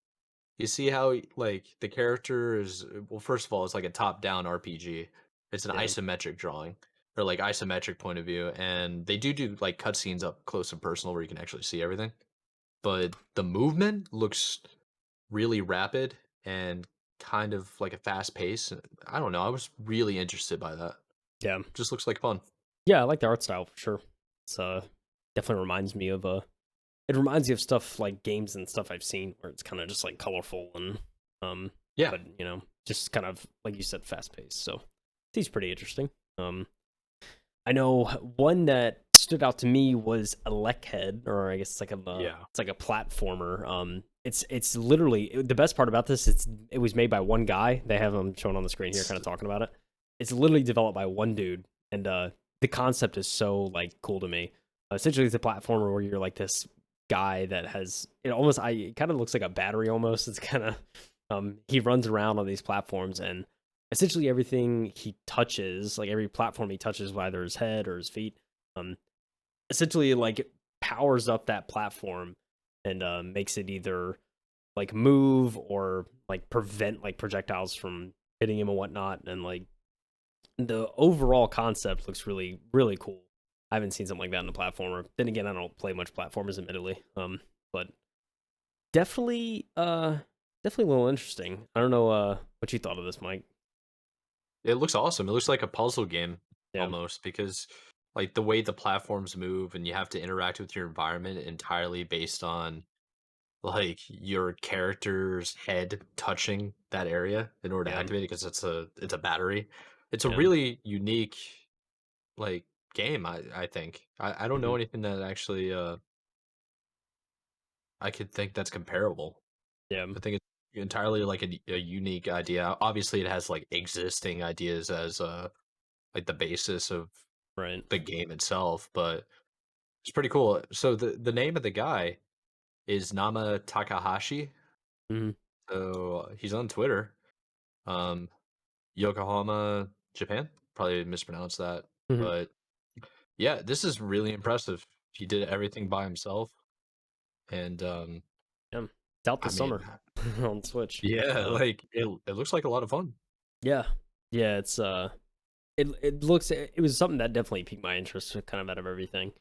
You see how like the character is, well, first of all, it's like a top-down RPG. It's an isometric drawing, or like isometric point of view, and they do like cutscenes up close and personal where you can actually see everything. But the movement looks really rapid and kind of like a fast pace. I don't know. I was really interested by that. Yeah. Just looks like fun. Yeah, I like the art style for sure. It's definitely reminds me of it reminds me of stuff like games and stuff I've seen where it's kind of just like colorful and yeah, but just kind of like you said, fast paced. So he's pretty interesting. I know one that stood out to me was Electhead, or I guess it's like it's like a platformer. It's literally, the best part about this, it was made by one guy. They have him shown on the screen here, kind of talking about it. It's literally developed by one dude, and the concept is so like cool to me. Essentially, it's a platformer where you're like this guy that has it kind of looks like a battery almost. It's kind of he runs around on these platforms, and essentially everything he touches, like every platform he touches, either his head or his feet, essentially like powers up that platform and makes it either like move or like prevent like projectiles from hitting him and whatnot. And like the overall concept looks really, really cool. I haven't seen something like that in a platformer. Then again, I don't play much platformers, admittedly. But definitely a little interesting. I don't know what you thought of this, Mike. It looks awesome. It looks like a puzzle game almost, because like the way the platforms move and you have to interact with your environment entirely based on like your character's head touching that area in order to activate it, because it's a battery. It's a really unique like game, I think. I don't know anything that actually I could think that's comparable. Yeah. I think it's entirely like a unique idea. Obviously it has like existing ideas as like the basis of the game itself, but it's pretty cool. So the name of the guy is Nama Takahashi. So he's on Twitter. Yokohama, Japan. Probably mispronounced that. But yeah, this is really impressive. He did everything by himself. And it's out this summer on Switch. Yeah, like it looks like a lot of fun. Yeah. Yeah, it's it was something that definitely piqued my interest kind of out of everything.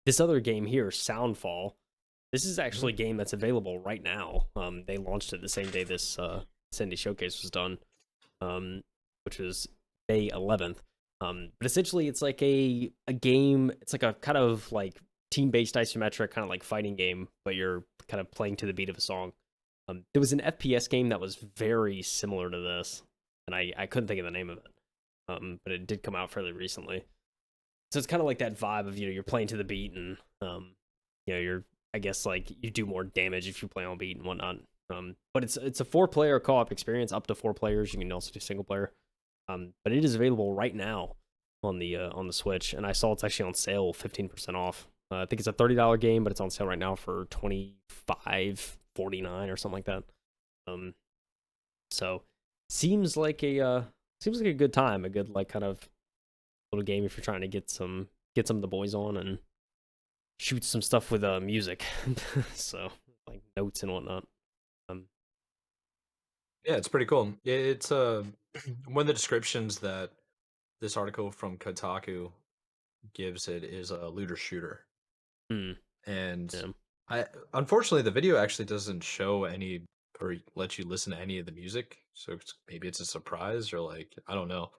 This other game here, Soundfall, this is actually a game that's available right now. They launched it the same day this indie showcase was done, which was May 11th. But essentially it's like a game, it's like a kind of like team-based isometric kind of like fighting game, but you're kind of playing to the beat of a song. There was an FPS game that was very similar to this, and I couldn't think of the name of it. But it did come out fairly recently. So it's kind of like that vibe of, you're playing to the beat, and you're, I guess, like you do more damage if you play on beat and whatnot. But it's a 4-player co-op experience, up to 4 players. You can also do single player. But it is available right now on the Switch, and I saw it's actually on sale, 15% off. I think it's a $30 game, but it's on sale right now for $25.49 or something like that. So seems like a good time, a good like kind of little game if you're trying to get some of the boys on and shoot some stuff with music. So like notes and whatnot. Um, Yeah, it's pretty cool. It's one of the descriptions that this article from Kotaku gives it is a looter shooter. hmm, And yeah, I unfortunately the video actually doesn't show any or let you listen to any of the music. So maybe it's a surprise or like I don't know.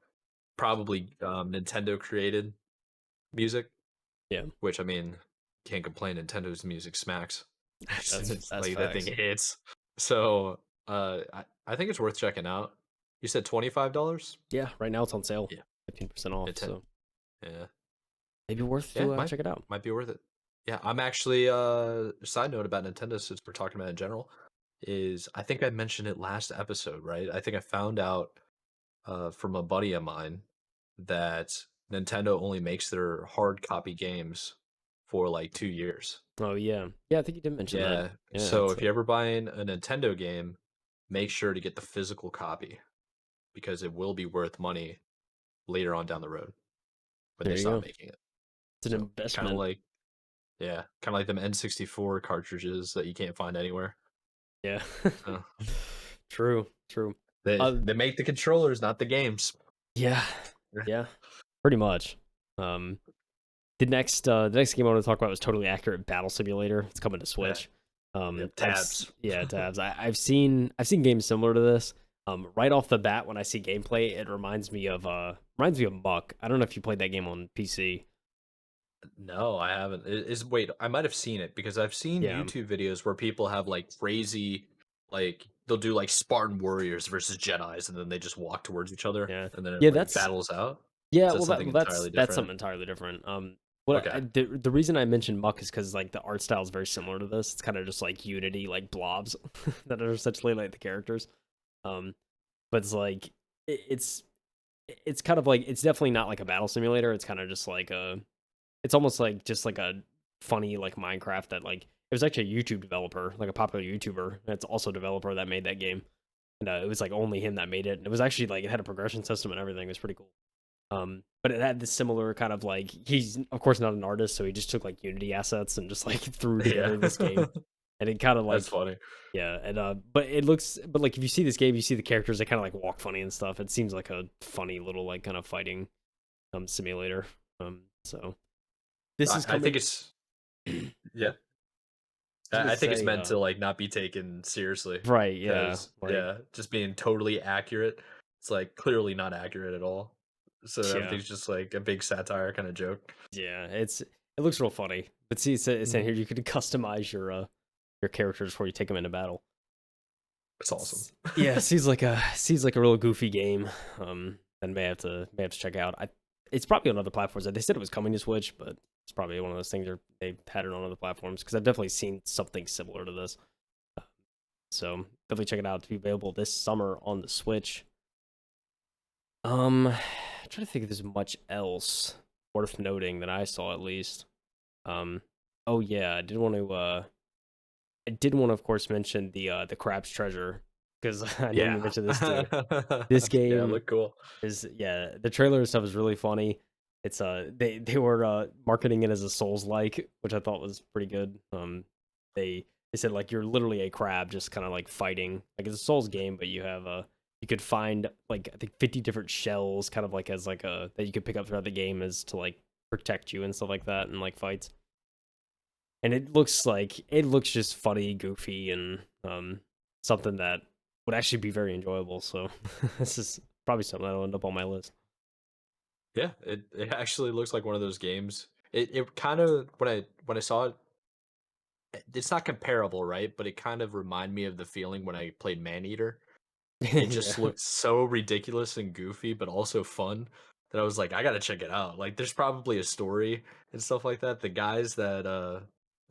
Probably Nintendo created music, yeah, which I mean, can't complain. Nintendo's music smacks. It's that's like that thing facts. hits. So I think it's worth checking out. You said $25? Yeah, right now it's on sale, Yeah, 15% off. Nintendo. So Yeah, maybe worth yeah, to check it out. might be worth it. Yeah, I'm actually side note about Nintendo since we're talking about it in general is I think I mentioned it last episode, right? I think I found out from a buddy of mine that Nintendo only makes their hard copy games for like 2 years. Oh yeah, yeah. I think you did mention that. Yeah, Yeah, so it's if you're ever buying a Nintendo game, make sure to get the physical copy because it will be worth money later on down the road when there they you stop go. making it. It's an So kind of investment. like yeah, kind of like them N64 cartridges that you can't find anywhere. Yeah, So true, true. they Uh, they make the controllers, not the games. yeah, yeah, pretty much. Um, the next game I want to talk about was Totally Accurate Battle Simulator. It's coming to Yeah, Switch. yeah, tabs. Yeah, tabs. I've seen games similar to this. Right off the bat, when I see gameplay, it reminds me of Muck. I don't know if you played that game on PC. No, I haven't. Is wait, I might have seen it because I've seen Yeah, YouTube videos where people have like crazy, like they'll do like Spartan warriors versus Jedi's, and then they just walk towards each other, yeah, and then it yeah. like battles out. Yeah. Is that Well, something entirely that's different? something entirely different. Okay, The reason I mentioned Muck is because like the art style is very similar to this. It's kind of just like Unity, like blobs that are essentially like the characters. Um, but it's like it's kind of like it's definitely not like a battle simulator. It's kind of just like a it's almost like just like a funny like Minecraft that like it was actually a YouTube developer, like a popular YouTuber that's also a developer that made that game. And it was like only him that made it. And it was actually like it had a progression system and everything. It was pretty cool. But it had this similar kind of like he's of course not an artist, so he just took like Unity assets and just like threw yeah, together this game. And it kind of that's like funny. yeah, and but it looks but like if you see this game, you see the characters, they kind of like walk funny and stuff. It seems like a funny little like kind of fighting simulator. So this is I think coming. it's yeah. I was gonna I think it's say, meant to like not be taken seriously right, yeah, because like yeah, just being totally accurate. It's like clearly not accurate at all. So yeah, everything's just like a big satire kind of joke. yeah. It looks real funny. But see, it's saying Mhm. here you could customize your characters before you take them into battle. It's awesome. Yeah, seems like a real goofy game. And may have to check out. It's probably on other platforms. They said it was coming to Switch, but it's probably one of those things they had it on other platforms because I've definitely seen something similar to this. So definitely check it out to be available this summer on the Switch. I'm trying to think if there's much else worth noting that I saw at least. Um, oh yeah, I did want to of course mention the Crab's Treasure because I know you Yeah. mentioned this too. This Yeah, game look cool. is yeah, the trailer and stuff is really funny. It's they were marketing it as a Souls like, which I thought was pretty good. They said like you're literally a crab just kind of like fighting. Like it's a Souls game, but you have you could find like I think 50 different shells kind of like as like a that you could pick up throughout the game as to like protect you and stuff like that and like fights. And it looks just funny, goofy and something that would actually be very enjoyable. So this is probably something that'll end up on my list. Yeah, it actually looks like one of those games. It kind of when I saw it, it's not comparable, right? But it kind of reminded me of the feeling when I played Maneater. It Yeah. just looked so ridiculous and goofy, but also fun that I was like, I gotta check it out. Like, there's probably a story and stuff like that. The guys that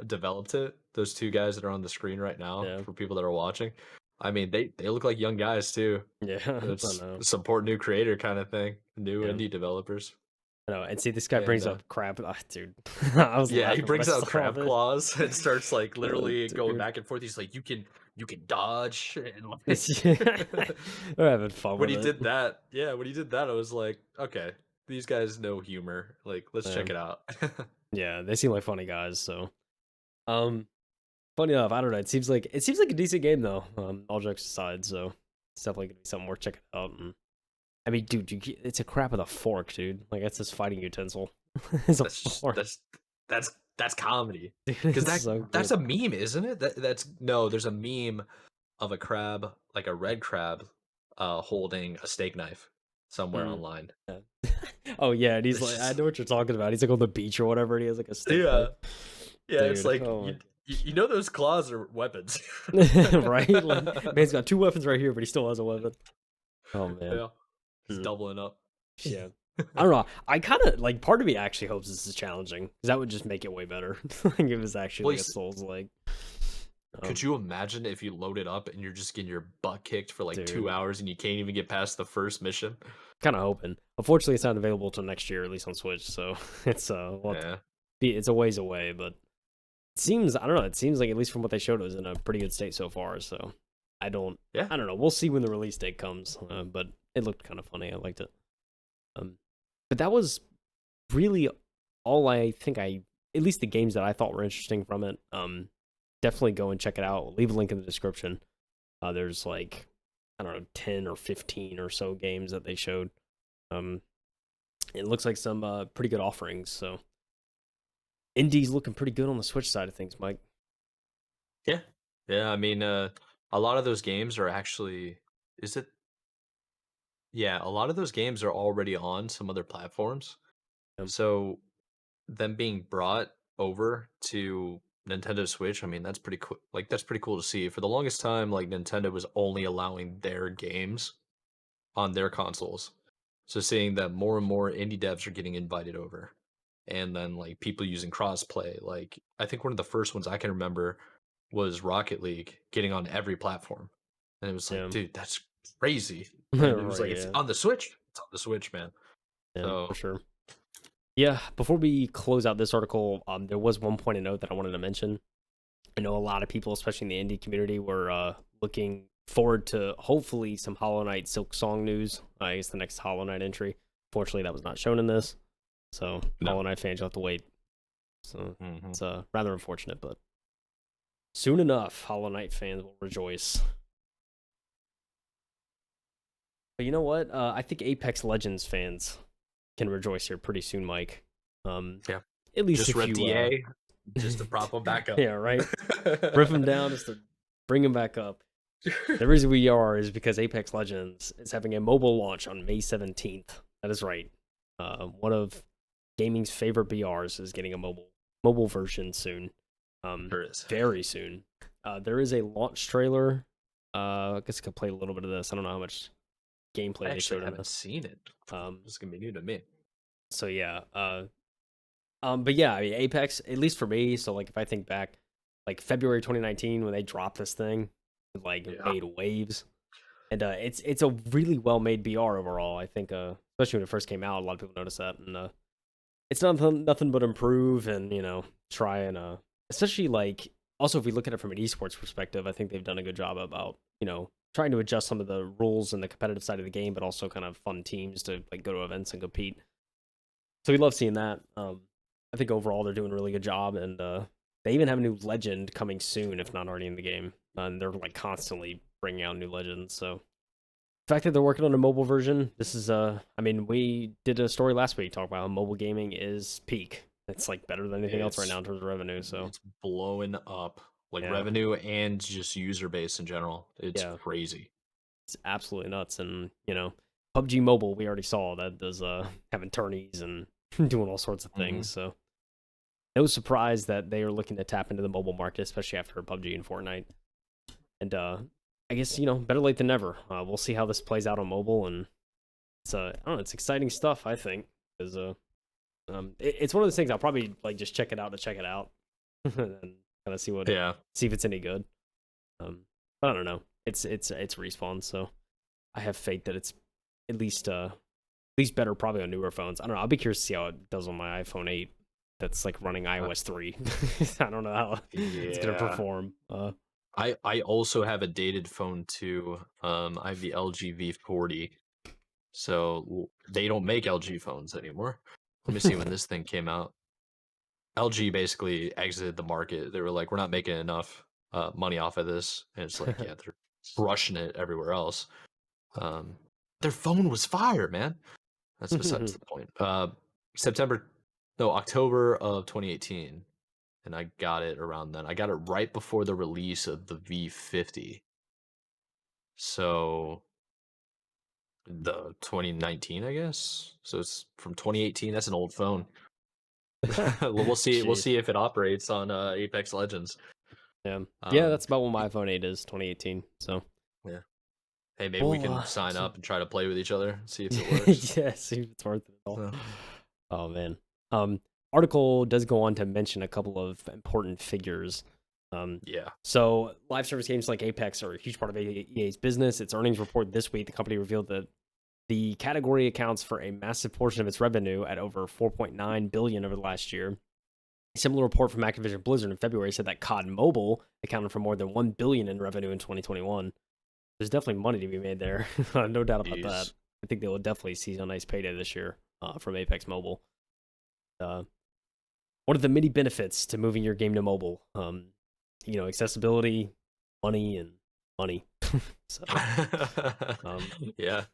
developed it, those two guys that are on the screen right now Yeah. for people that are watching, I mean, they look like young guys too. Yeah. I It's know. support new creator kind of thing, new Yeah. indie developers. I know, and see, this guy brings And up crab. Dude, I was yeah, he laughing when I brings out saw crab this. claws and starts like literally going Dude. back and forth. He's like, you can dodge and They're having fun when with he it. did that, yeah, when he did that, I was like, okay, these guys know humor. Like, let's check it out. Yeah, they seem like funny guys. So, um, funny enough, I don't know. It seems like a decent game though. All jokes aside, so it's definitely gonna be something worth checking out. And I mean, dude, it's a crap with a fork, dude. Like that's his fighting utensil. It's a That's just fork. that's comedy. Dude, Because it's so that's good. a meme, isn't it? That's no, there's a meme of a crab, like a red crab, holding a steak knife somewhere Mm. online. Yeah. Oh yeah, and he's It's like, I just know what you're talking about. He's like on the beach or whatever, and he has like a steak knife. yeah, yeah. It's Dude, like oh my, you know those claws are weapons. right? Like, man's got two weapons right here, but he still has a weapon. Oh man. Yeah, just Mm. doubling up. Yeah. I don't know. I kind of like part of me actually hopes this is challenging because that would just make it way better. Like if it was actually Well, like a Souls like. could you imagine if you load it up and you're just getting your butt kicked for like Dude, 2 hours and you can't even get past the first mission? kind of hoping. Unfortunately, it's not available till next year, at least on Switch. So it's Yeah, it's a ways away, but it seems I don't know. It seems like at least from what they showed, it was in a pretty good state so far. So yeah. I don't know. We'll see when the release date comes. But it looked kind of funny. I liked it. But that was really all I think at least the games that I thought were interesting from it. Definitely go and check it out. Leave a link in the description. There's like I don't know 10 or 15 or so games that they showed. Um, it looks like some pretty good offerings. So indie's looking pretty good on the Switch side of things, Mike. Yeah. Yeah, I mean, a lot of those games are actually is it yeah, a lot of those games are already on some other platforms. Um, So them being brought over to Nintendo Switch, I mean, that's pretty cool. Like that's pretty cool to see. For the longest time, like Nintendo was only allowing their games on their consoles. So seeing that more and more indie devs are getting invited over and then like people using crossplay, like I think one of the first ones I can remember was Rocket League getting on every platform. And it was like, yeah, dude, that's crazy. And it was right, like it's yeah, on the Switch. It's on the Switch, man. yeah, for So sure. Yeah, before we close out this article, there was one point of note that I wanted to mention. I know a lot of people, especially in the indie community, were looking forward to hopefully some Hollow Knight Silk Song news. I guess the next Hollow Knight entry. Fortunately, that was not shown in this, so no. Hollow Knight fans will have to wait. So Mhm. it's rather unfortunate, but soon enough, Hollow Knight fans will rejoice. But you know what? I think Apex Legends fans can rejoice here pretty soon, Mike. Yeah. At least Just if rep you DA just to prop them back up. yeah, right. Rip them down just to bring them back up. The reason we are is because Apex Legends is having a mobile launch on May 17th. That is right. One of gaming's favorite BRs is getting a mobile version soon. There is. Very soon. There is a launch trailer. I guess I could play a little bit of this. I don't know how much gameplay I they showed actually in haven't this. seen it. This is gonna be new to me. So yeah. But yeah, I mean Apex, at least for me, so like if I think back, like February 2019 when they dropped this thing, it like Yeah. made waves. And it's a really well made BR overall. I think especially when it first came out, a lot of people noticed that. And it's nothing but improve and, try and especially like also if we look at it from an esports perspective, I think they've done a good job about, trying to adjust some of the rules and the competitive side of the game, but also kind of fun teams to like go to events and compete. So we love seeing that. I think overall they're doing a really good job, and they even have a new legend coming soon, if not already in the game. And they're like constantly bringing out new legends. So the fact that they're working on a mobile version, this is I mean, we did a story last week talking about how mobile gaming is peak. It's like better than anything else right now in terms of revenue. So It's blowing up, like yeah, revenue and just user base in general. It's yeah, crazy. it's absolutely nuts. And PUBG Mobile, we already saw that does having tourneys and doing all sorts of Hmm. things. So no surprise that they are looking to tap into the mobile market, especially after PUBG and Fortnite. And I guess better late than never. We'll see how this plays out on mobile, and it's I don't know, it's exciting stuff. I think because it's one of those things I'll probably like just check it out to check it out, and kind of Yeah. see if it's any good. But I don't know. It's Respawn, so I have faith that it's at least least better probably on newer phones. I don't know. I'll be curious to see how it does on my iPhone 8 that's like running iOS 3. I don't know how it's gonna perform. I also have a dated phone too. I have the LG V40. So they don't make LG phones anymore. Let me see when this thing came out. LG basically exited the market. They were like, we're not making enough money off of this. And it's like, yeah, they're crushing it everywhere else. Their phone was fire, man. That's besides the point. October of 2018. And I got it around then. I got it right before the release of the V50. So the 2019, I guess. So it's from 2018. That's an old phone. We'll see. We'll see if it operates on Apex Legends. Yeah, yeah, that's about what my iPhone 8 is, 2018. So yeah. Hey, maybe we can sign up and try to play with each other, see if it works. Yeah, see if it's worth it at all. Oh man. Article does go on to mention a couple of important figures. Yeah. So live service games like Apex are a huge part of EA's business. Its earnings report this week, the company revealed that the category accounts for a massive portion of its revenue at over $4.9 billion over the last year. A similar report from Activision Blizzard in February said that COD Mobile accounted for more than $1 billion in revenue in 2021. There's definitely money to be made there. No doubt about that. I think they will definitely see a nice payday this year from Apex Mobile. What are the many benefits to moving your game to mobile? Accessibility, money, and money. So, yeah,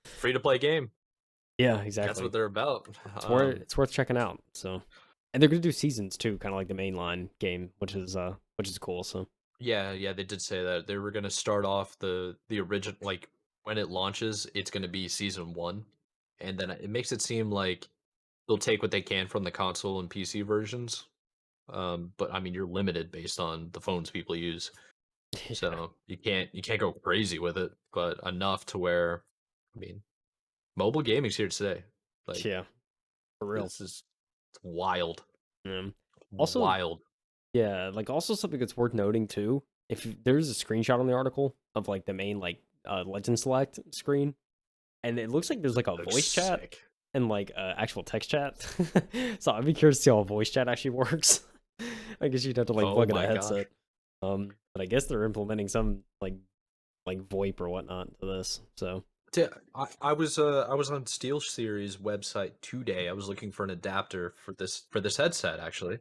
free to play game. Yeah, exactly. That's what they're about. It's worth checking out. So, and they're gonna do seasons too, kind of like the mainline game, which is cool. So. Yeah, they did say that they were gonna start off the original, like when it launches, it's gonna be season 1, and then it makes it seem like they'll take what they can from the console and PC versions. But I mean, you're limited based on the phones people use, so you can't go crazy with it, but enough to where, I mean, mobile gaming's here to stay. Like, yeah, for real, it's wild. Also, wild. Yeah, like also something that's worth noting too. If there's a screenshot on the article of like the main Legend Select screen, and it looks like there's like a voice chat and like actual text chat. So I'd be curious to see how a voice chat actually works. I guess you'd have to like plug in a headset. But I guess they're implementing some like VoIP or whatnot to this. So yeah, I was on SteelSeries website today. I was looking for an adapter for this headset actually.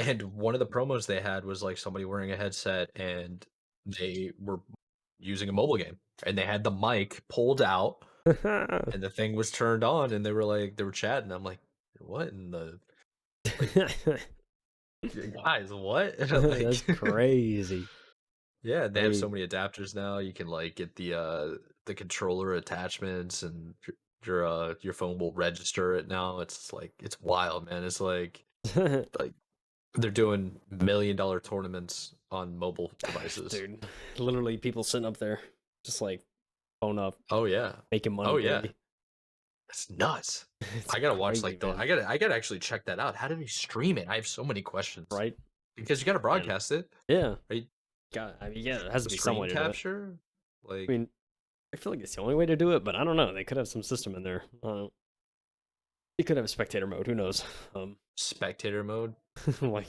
And one of the promos they had was like somebody wearing a headset and they were using a mobile game and they had the mic pulled out and the thing was turned on and they were chatting. I'm like, what in the guys, what? That's crazy. Yeah, they have so many adapters now. You can like get the controller attachments and your phone will register it now. It's like it's wild, man. It's like they're doing $1 million tournaments on mobile devices. Dude, literally people sitting up there just like phone up. Oh yeah. Making money. Oh yeah. That's nuts. I gotta watch like I gotta actually check that out. How do we stream it? I have so many questions. Right? Because you gotta broadcast it. Yeah. Right? It has to be some way to capture. Do it. I mean, I feel like it's the only way to do it, but I don't know. They could have some system in there. You could have a spectator mode. Who knows? Spectator mode. Like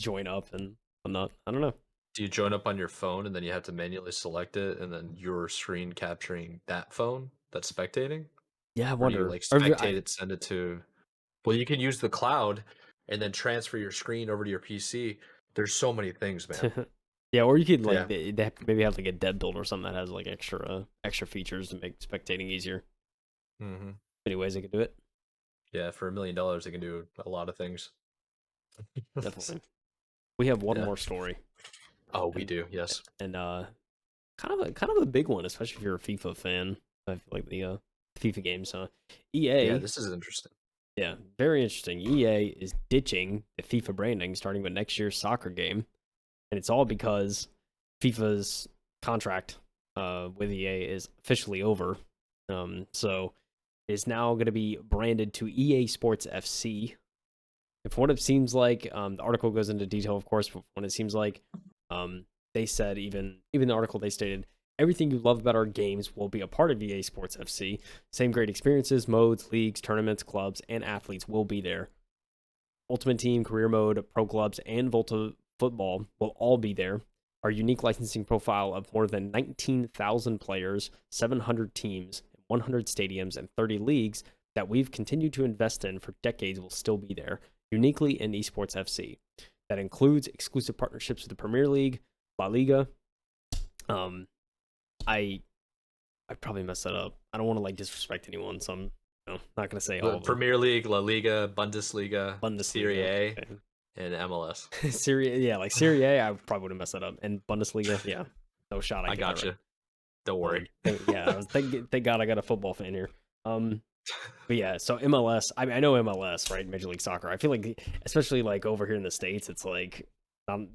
join up and whatnot. I don't know. Do you join up on your phone and then you have to manually select it and then your screen capturing that phone that's spectating? Yeah, I Or wonder. do you like spectate it, send it to? Well, you can use the cloud and then transfer your screen over to your PC. There's so many things, man. Yeah, or you could like they maybe have like a dev build or something that has like extra features to make spectating easier. Many ways they could do it. Yeah, for $1 million, they can do a lot of things. Definitely. We have one more story. Oh, we do, yes. And kind of a big one, especially if you're a FIFA fan. I feel like the FIFA games. EA. Yeah, this is interesting. Yeah, very interesting. EA is ditching the FIFA branding starting with next year's soccer game, and it's all because FIFA's contract with EA is officially over. So it's now going to be branded to EA Sports FC. If what it seems like, the article goes into detail, of course, but what it seems like, they said even the article they stated Everything you love about our games will be a part of EA Sports FC. Same great experiences, modes, leagues, tournaments, clubs, and athletes will be there. Ultimate Team, Career Mode, Pro Clubs, and Volta Football will all be there. Our unique licensing profile of more than 19,000 players, 700 teams, 100 stadiums, and 30 leagues that we've continued to invest in for decades will still be there, uniquely in Esports FC. That includes exclusive partnerships with the Premier League, La Liga. I probably messed that up. I don't want to like disrespect anyone, so I'm not gonna say all of them. Premier League, La Liga, Bundesliga, Bundesliga, Serie A, okay. and MLS. Serie, yeah, like Serie A, I probably would have messed that up. And Bundesliga, yeah, no shot. I got you. Right. Don't worry. Thank God I got a football fan here. But yeah, so MLS, I know MLS, right? Major League Soccer. I feel like, especially like over here in the States, it's like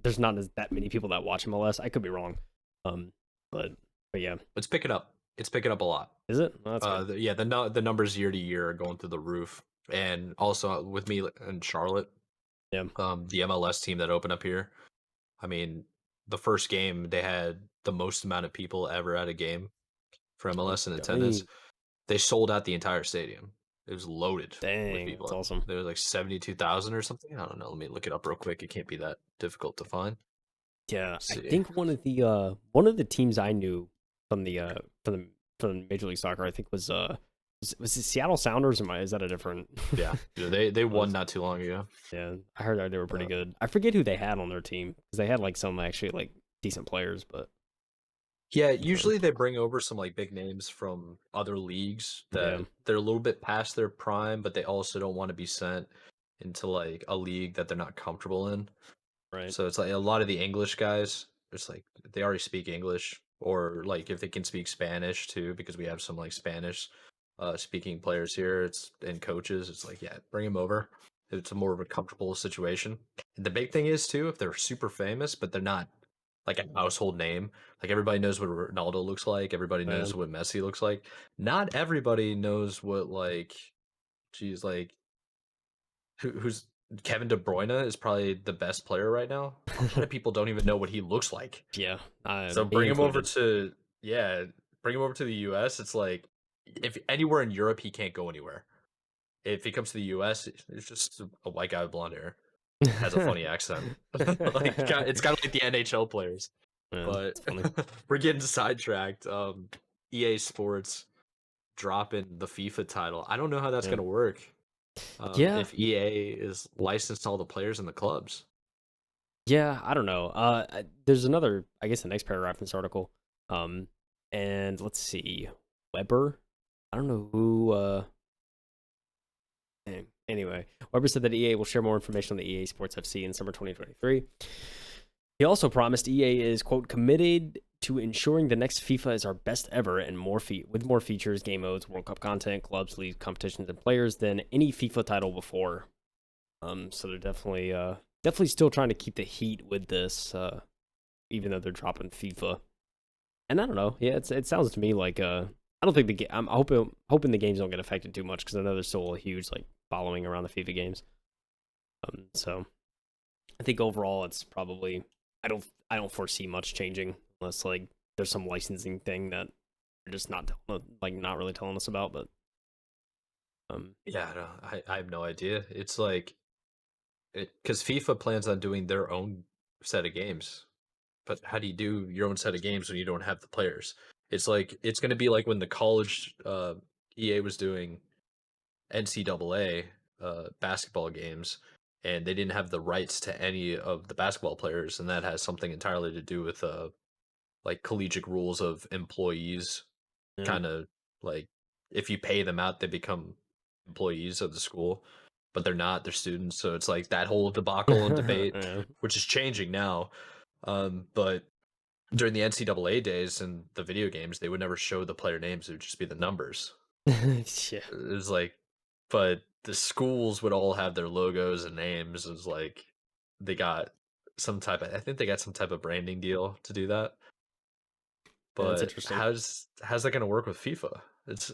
there's not that many people that watch MLS. I could be wrong. But yeah, let's pick it up. It's picking up a lot. Is it? Oh, that's yeah, the numbers year to year are going through the roof, and also with me in Charlotte, yeah, the MLS team that opened up here. I mean, the first game they had the most amount of people ever at a game for MLS in attendance. They sold out the entire stadium. It was loaded with people. That's awesome. There was like 72,000 or something. I don't know. Let me look it up real quick. It can't be that difficult to find. Yeah, I think one of the teams I knew from from Major League Soccer, I think was it Seattle Sounders, or is that a different? Yeah, they won not too long ago. Yeah, I heard they were pretty good. I forget who they had on their team because they had like some actually like decent players, but yeah, usually they bring over some like big names from other leagues that they're a little bit past their prime, but they also don't want to be sent into like a league that they're not comfortable in. Right. So it's like a lot of the English guys, it's like they already speak English, or like if they can speak Spanish too, because we have some like Spanish speaking players here, and coaches. It's like, yeah, bring them over. It's a more of a comfortable situation. And the big thing is too, if they're super famous, but they're not like a household name, like everybody knows what Ronaldo looks like, everybody knows what Messi looks like. Not everybody knows what like, geez, like who's Kevin De Bruyne is probably the best player right now. A lot of people don't even know what he looks like. Yeah, so bring him over to bring him over to the U.S. It's like if anywhere in Europe he can't go anywhere. If he comes to the U.S., it's just a white guy with blonde hair, has a funny accent. Like it's kind of like the NHL players. Yeah, but we're getting sidetracked. EA Sports dropping the FIFA title. I don't know how that's gonna work. If EA is licensed to all the players in the clubs. Yeah, I don't know. There's another, I guess, the next paragraph in this article. And let's see, Weber. I don't know who. Anyway, Weber said that EA will share more information on the EA Sports FC in summer 2023. He also promised EA is, quote, committed to ensuring the next FIFA is our best ever and with more features, game modes, World Cup content, clubs, leagues, competitions, and players than any FIFA title before. So they're definitely still trying to keep the heat with this, even though they're dropping FIFA. And I don't know. Yeah, it sounds to me like I don't think I'm hoping the games don't get affected too much because I know there's still a huge like following around the FIFA games. So I think overall it's probably I don't foresee much changing unless like there's some licensing thing that they're just not really telling us about. But yeah, no, I have no idea. It's like because FIFA plans on doing their own set of games, but how do you do your own set of games when you don't have the players? It's like it's going to be like when the college EA was doing NCAA basketball games, and they didn't have the rights to any of the basketball players, and that has something entirely to do with like collegiate rules of employees. Kind of like if you pay them out, they become employees of the school, but they're not. They're students, so it's like that whole debacle and debate, which is changing now. But during the NCAA days and the video games, they would never show the player names; it would just be the numbers. Yeah. It was like, but the schools would all have their logos and names. It was like they got I think they got some type of branding deal to do that. But that's But interesting. how's that going to work with FIFA? It's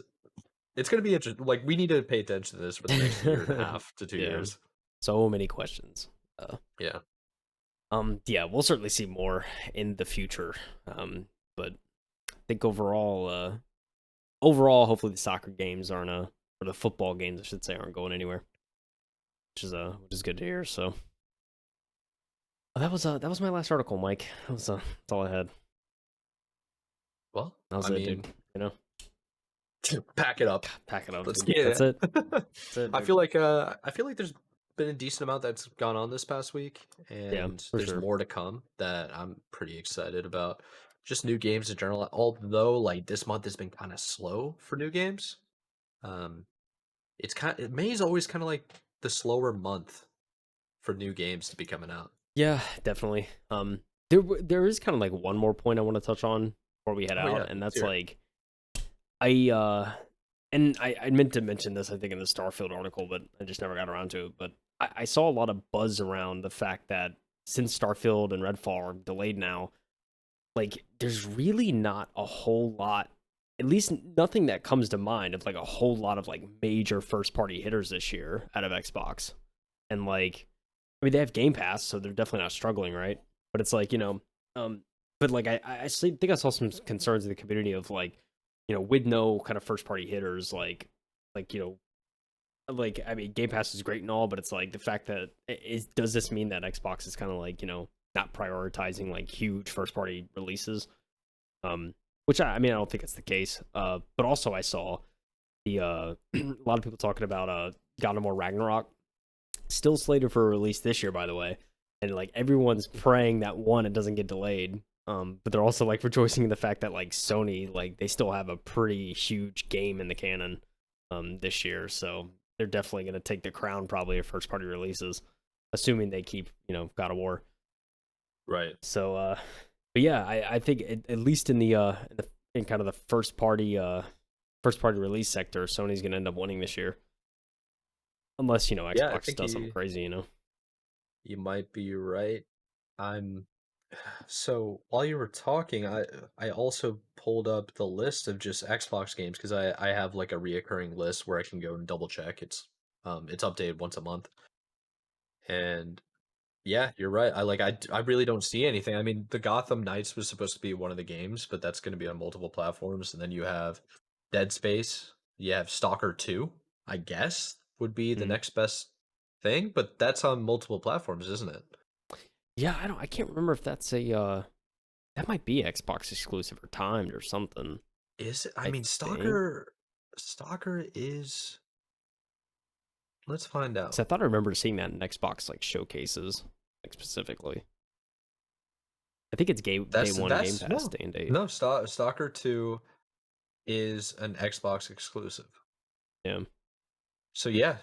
going to be interesting. Like we need to pay attention to this for the next year and a half to 2 years. So many questions. Yeah. Yeah, we'll certainly see more in the future. But think overall, hopefully the soccer games aren't or the football games, I should say, aren't going anywhere, which is good to hear. So that was my last article, Mike. That's all I had. Well, That was I it, mean, dude. You know, pack it up. pack it up. Let's Dude. get That's it. it. That's it. I Dude. feel like there's been a decent amount that's gone on this past week, Yeah, and for there's sure. more to come that I'm pretty excited about. Just new games in general. Although like this month has been kind of slow for new games. Um, May is always kind of like the slower month for new games to be coming out. Yeah, definitely. There is kind of like one more point I want to touch on before we head Oh yeah, out, and let's that's hear it. like I meant to mention this I think in the Starfield article, but I just never got around to it. But I saw a lot of buzz around the fact that since Starfield and Redfall are delayed now, like there's really not a whole lot, at least nothing that comes to mind of like a whole lot of like major first party hitters this year out of Xbox. And like I mean they have Game Pass, so they're definitely not struggling, right? But it's like, but like think I saw some concerns in the community of like, with no kind of first party hitters, like like I mean Game Pass is great and all, but it's like the fact that does this mean that Xbox is kind of like, not prioritizing like huge first party releases? Which I mean I don't think it's the case. But also I saw the a lot of people talking about God of War Ragnarok still slated for a release this year, by the way, and like everyone's praying that one it doesn't get delayed. But they're also like rejoicing in the fact that like Sony, like they still have a pretty huge game in the canon this year, so they're definitely going to take the crown probably of first party releases, assuming they keep God of War. Right. So but yeah, I think at least in kind of the first party release sector, Sony's going to end up winning this year, unless Yeah, I Xbox think does something crazy. you might be right. I'm so while you were talking, I also pulled up the list of just Xbox games because I have like a reoccurring list where I can go and double check. It's updated once a month. And yeah, you're right. I really don't see anything. I mean, the Gotham Knights was supposed to be one of the games, but that's going to be on multiple platforms. And then you have Dead Space. You have Stalker 2, I guess, would be the Mm. next best thing, but that's on multiple platforms, isn't it? Yeah, I can't remember if that's a that might be Xbox exclusive or timed or something. Is it? I I mean, think. Stalker is. Let's find So out. I thought I remember seeing that in Xbox like showcases, like specifically. I think it's day one Game That's Pass no, day and date. no. Stalker 2 is an Xbox exclusive. Yeah. So yeah,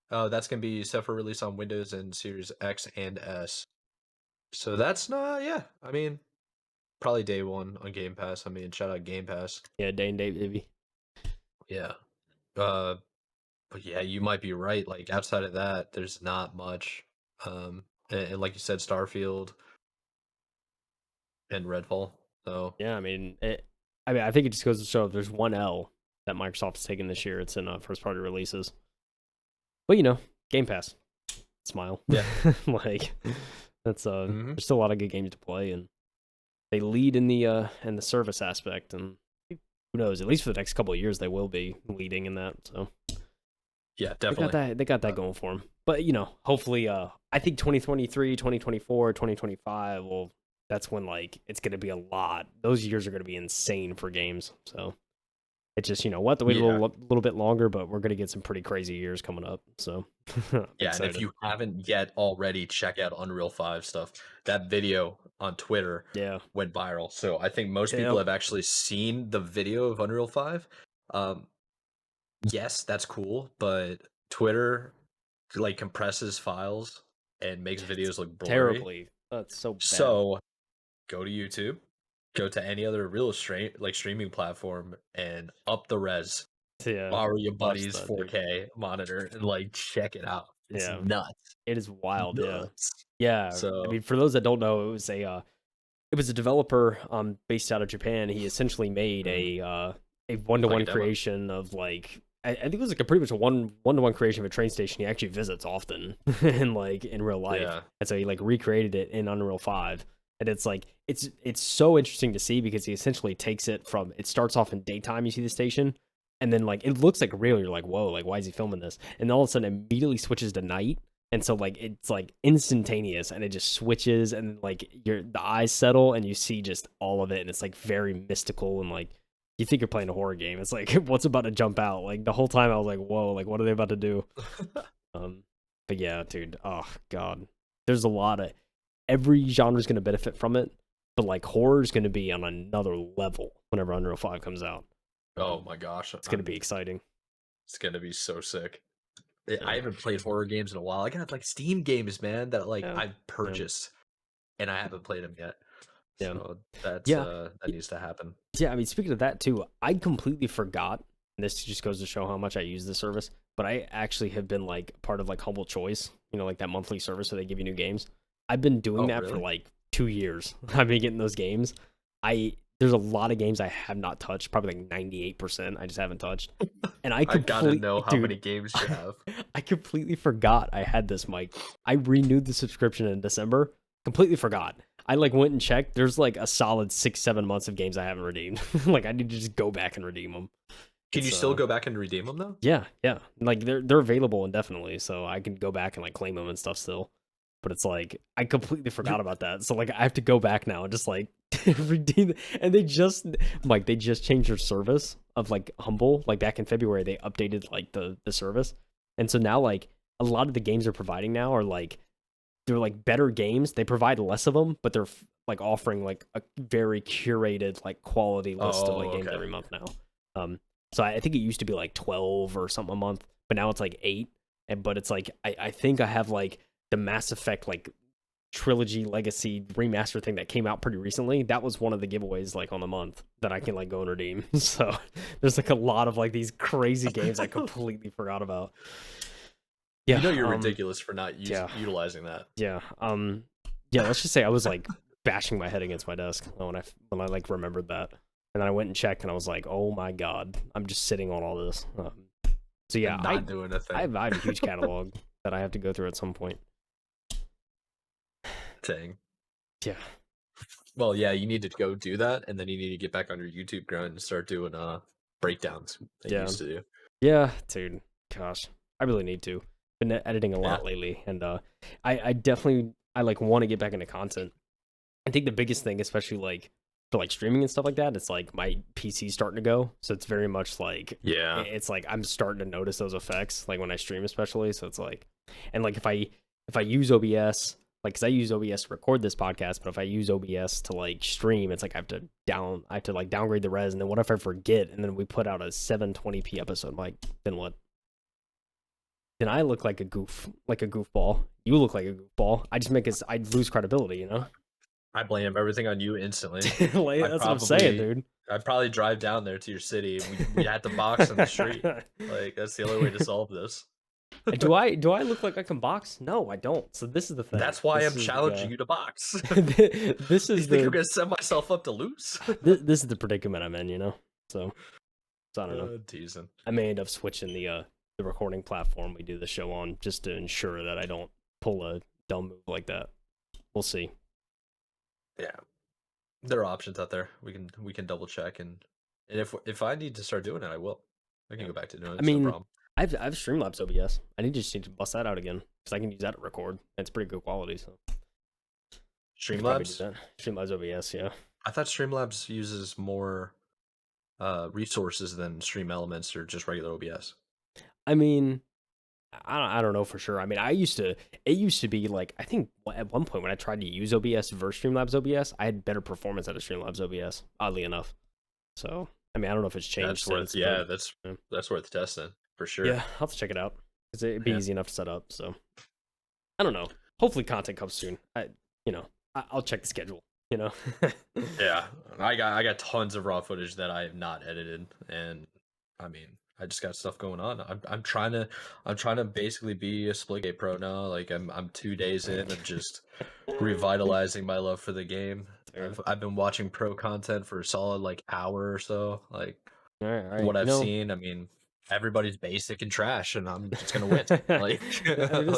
that's gonna be set for release on Windows and Series X and S. So that's not. Yeah, I mean, probably day one on Game Pass. I mean, shout out Game Pass. Yeah, day and date, baby. Yeah. Uh, but yeah, you might be right. Like outside of that, there's not much. And like you said, Starfield and Redfall. So Yeah, I mean, I think it just goes to show if there's one L that Microsoft's taken this year, it's in first party releases. But Game Pass. Smile. yeah. Like that's Hmm. there's still a lot of good games to play, and they lead in the service aspect, and who knows, at least for the next couple of years they will be leading in that. So Yeah, they got definitely. that going for them. But hopefully I think 2023, 2024, 2025 will that's when like it's going to be a lot. Those years are going to be insane for games. So it's just, we'll have to wait a Yeah. little bit longer, but we're going to get some pretty crazy years coming up. So I'm Yeah, and if excited. you haven't yet already, check out Unreal 5 stuff. That video on Twitter Yeah. went viral. So I think most people Yep. have actually seen the video of Unreal 5. Um, yes, that's cool, but Twitter like compresses files and makes videos look blurry. Terribly. That's so bad. So go to YouTube, go to any other streaming platform and up the res. Yeah. Borrow your Watch buddy's that, dude. 4K monitor and like check it out. It's Yeah. nuts. It is wild. Yeah. Nuts. Yeah. I So mean, for those that don't know, it was a developer based out of Japan. He essentially made mhm, a like a one-to-one demo. creation of like I think it was like a pretty much a one-to-one creation of a train station he actually visits often in real life. Yeah. And so he like recreated it in Unreal 5. And it's like it's so interesting to see because he essentially takes it from it starts off in daytime, you see the station, and then like it looks like real. You're like, whoa, like why is he filming this? And then all of a sudden, immediately switches to night, and so like it's like instantaneous, and it just switches, and like the eyes settle, and you see just all of it, and it's like very mystical and like you think you're playing a horror game. It's like what's about to jump out? Like the whole time I was like, whoa, like what are they about to do? But yeah, dude, oh god, there's a lot of every genre is going to benefit from it, but like horror is going to be on another level whenever Unreal 5 comes out. Oh my gosh, it's going to be exciting. It's going to be so sick. Yeah. I haven't played horror games in a while. I got like Steam games, man, that like Yeah. I've purchased and I haven't played them yet. Yeah. So that's that needs to happen. Yeah, I mean, speaking of that too, I completely forgot. And this just goes to show how much I use the service. But I actually have been like part of like Humble Choice, you know, like that monthly service where they give you new games. I've been doing that for like 2 years. I've been getting those games. There's a lot of games I have not touched, probably like 98%. I just haven't touched. And I gotta know how many games you have. I completely forgot I had this, Mike. I renewed the subscription in December. Completely forgot. I like went and checked. There's like a solid 6-7 months of games I haven't redeemed. Like I need to just go back and redeem them. Can you still go back and redeem them though? Yeah. Like they're available indefinitely, so I can go back and like claim them and stuff still. But it's like I completely forgot about that. So like I have to go back now and just like redeem. And they just changed their service of like Humble. Like back in February, they updated like the service, and so now like a lot of the games they're providing now are like they're like better games. They provide less of them, but they're like offering like a very curated like quality list of like games every month now. So I think it used to be like 12 or something a month, but now it's like 8. But it's like I think I have like the Mass Effect like trilogy legacy remaster thing that came out pretty recently. That was one of the giveaways like on the month that I can like go and redeem. So there's like a lot of like these crazy games I completely forgot about. Yeah, you know you're ridiculous for not utilizing that. Yeah. Yeah, let's just say I was like bashing my head against my desk when I like remembered that. And then I went and checked and I was like, oh my god, I'm just sitting on all this. So yeah, not doing a thing. I have a huge catalog that I have to go through at some point. Dang. Yeah. Well, yeah, you need to go do that, and then you need to get back on your YouTube grind and start doing breakdowns that you used to do. Yeah, dude. Gosh, I really need to. Been editing a lot lately, and I definitely like want to get back into content. I think the biggest thing, especially like for like streaming and stuff like that, it's like my PC's starting to go, so it's very much like it's like I'm starting to notice those effects like when I stream, especially. So it's like, and like if I use OBS. Like, because I use OBS to record this podcast, but if I use OBS to like stream, it's like I have to like downgrade the res, and then what if I forget, and then we put out a 720p episode? I'm like, then what? Then I look like a goofball. You look like a goofball. I lose credibility, you know? I blame everything on you instantly. That's what I'm saying, dude. I'd probably drive down there to your city. We'd have to box in the street. Like that's the only way to solve this. Do I look like I can box? No, I don't. So this is the thing. That's why I'm challenging you to box. This is you think I'm gonna set myself up to lose? This is the predicament I'm in, you know. So I don't know. Teasing. I may end up switching the recording platform we do the show on just to ensure that I don't pull a dumb move like that. We'll see. Yeah, there are options out there. We can double check and if I need to start doing it, I will. I can go back to doing it. I mean, no problem. I have Streamlabs OBS. I just need to bust that out again because I can use that to record. It's pretty good quality. So Streamlabs, Streamlabs OBS, yeah. I thought Streamlabs uses more resources than Stream Elements or just regular OBS. I mean, I don't know for sure. I mean, it used to be like, I think at one point when I tried to use OBS versus Streamlabs OBS, I had better performance out of Streamlabs OBS, oddly enough. So, I mean, I don't know if it's changed. That's worth testing for sure. Yeah, I'll have to check it out because it'd be easy enough to set up. So, I don't know. Hopefully content comes soon. I'll check the schedule, you know? Yeah, I got tons of raw footage that I have not edited. And I mean, I just got stuff going on. I'm trying to basically be a Splitgate pro now. Like I'm 2 days in of just revitalizing my love for the game. I've been watching pro content for a solid like hour or so. Like all right. What I've seen, I mean, everybody's basic and trash, and I'm just gonna win. Like,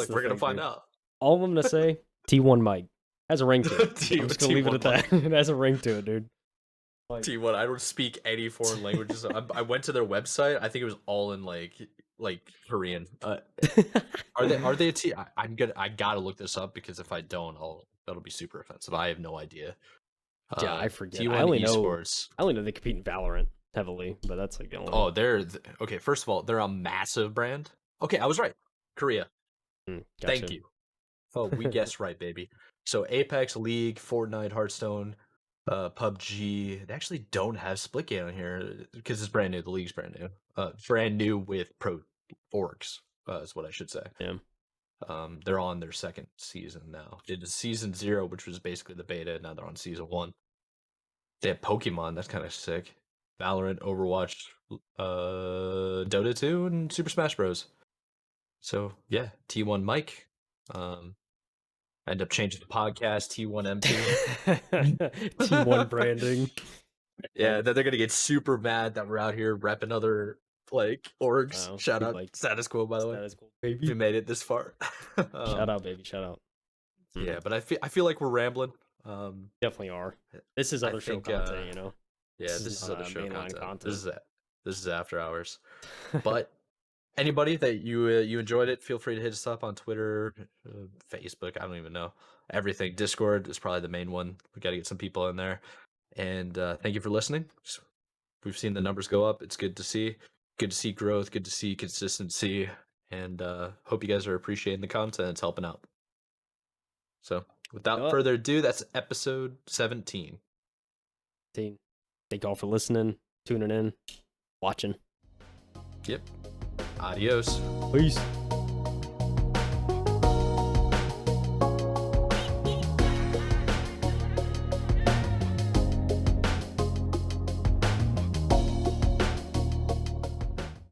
we're gonna find out. All I'm gonna say, T1 Mike. Has a ring to it. I'm just gonna leave it at that. It has a ring to it, dude. Like, T1, I don't speak any foreign languages. I went to their website. I think it was all in like Korean. Are they a team? I gotta look this up because if I don't, that'll be super offensive. I have no idea. Yeah, I forget. T1 Esports. I only know they compete in Valorant heavily, but that's like the only. Oh, okay. First of all, they're a massive brand. Okay, I was right. Korea. Gotcha. Thank you. Oh, we guessed right, baby. So Apex, League, Fortnite, Hearthstone, PUBG. They actually don't have Splitgate on here because it's brand new. The League's brand new. Brand new with pro orgs, is what I should say. Yeah. They're on their second season now. It is season 0, which was basically the beta. Now they're on season 1. They have Pokemon. That's kind of sick. Valorant, Overwatch, Dota 2, and Super Smash Bros. So yeah, T1 Mike. End up changing the podcast T1M2. T1 branding. Yeah, then they're gonna get super mad that we're out here repping other like orgs. Wow, Shout out like, Status Quo, by the way. Status Quo, baby. We made it this far. Shout out, baby. Shout out. Yeah, but I feel like we're rambling. Definitely are. This is other show content, you know. Yeah, this is other show content. This is after hours. But But anybody that you enjoyed it, feel free to hit us up on Twitter, Facebook. I don't even know everything. Discord is probably the main one. We got to get some people in there. And thank you for listening. We've seen the numbers go up. It's good to see. Good to see growth. Good to see consistency. And hope you guys are appreciating the content. It's helping out. So without further ado, that's episode 17. Thank you all for listening, tuning in, watching. Yep. Adios. Peace.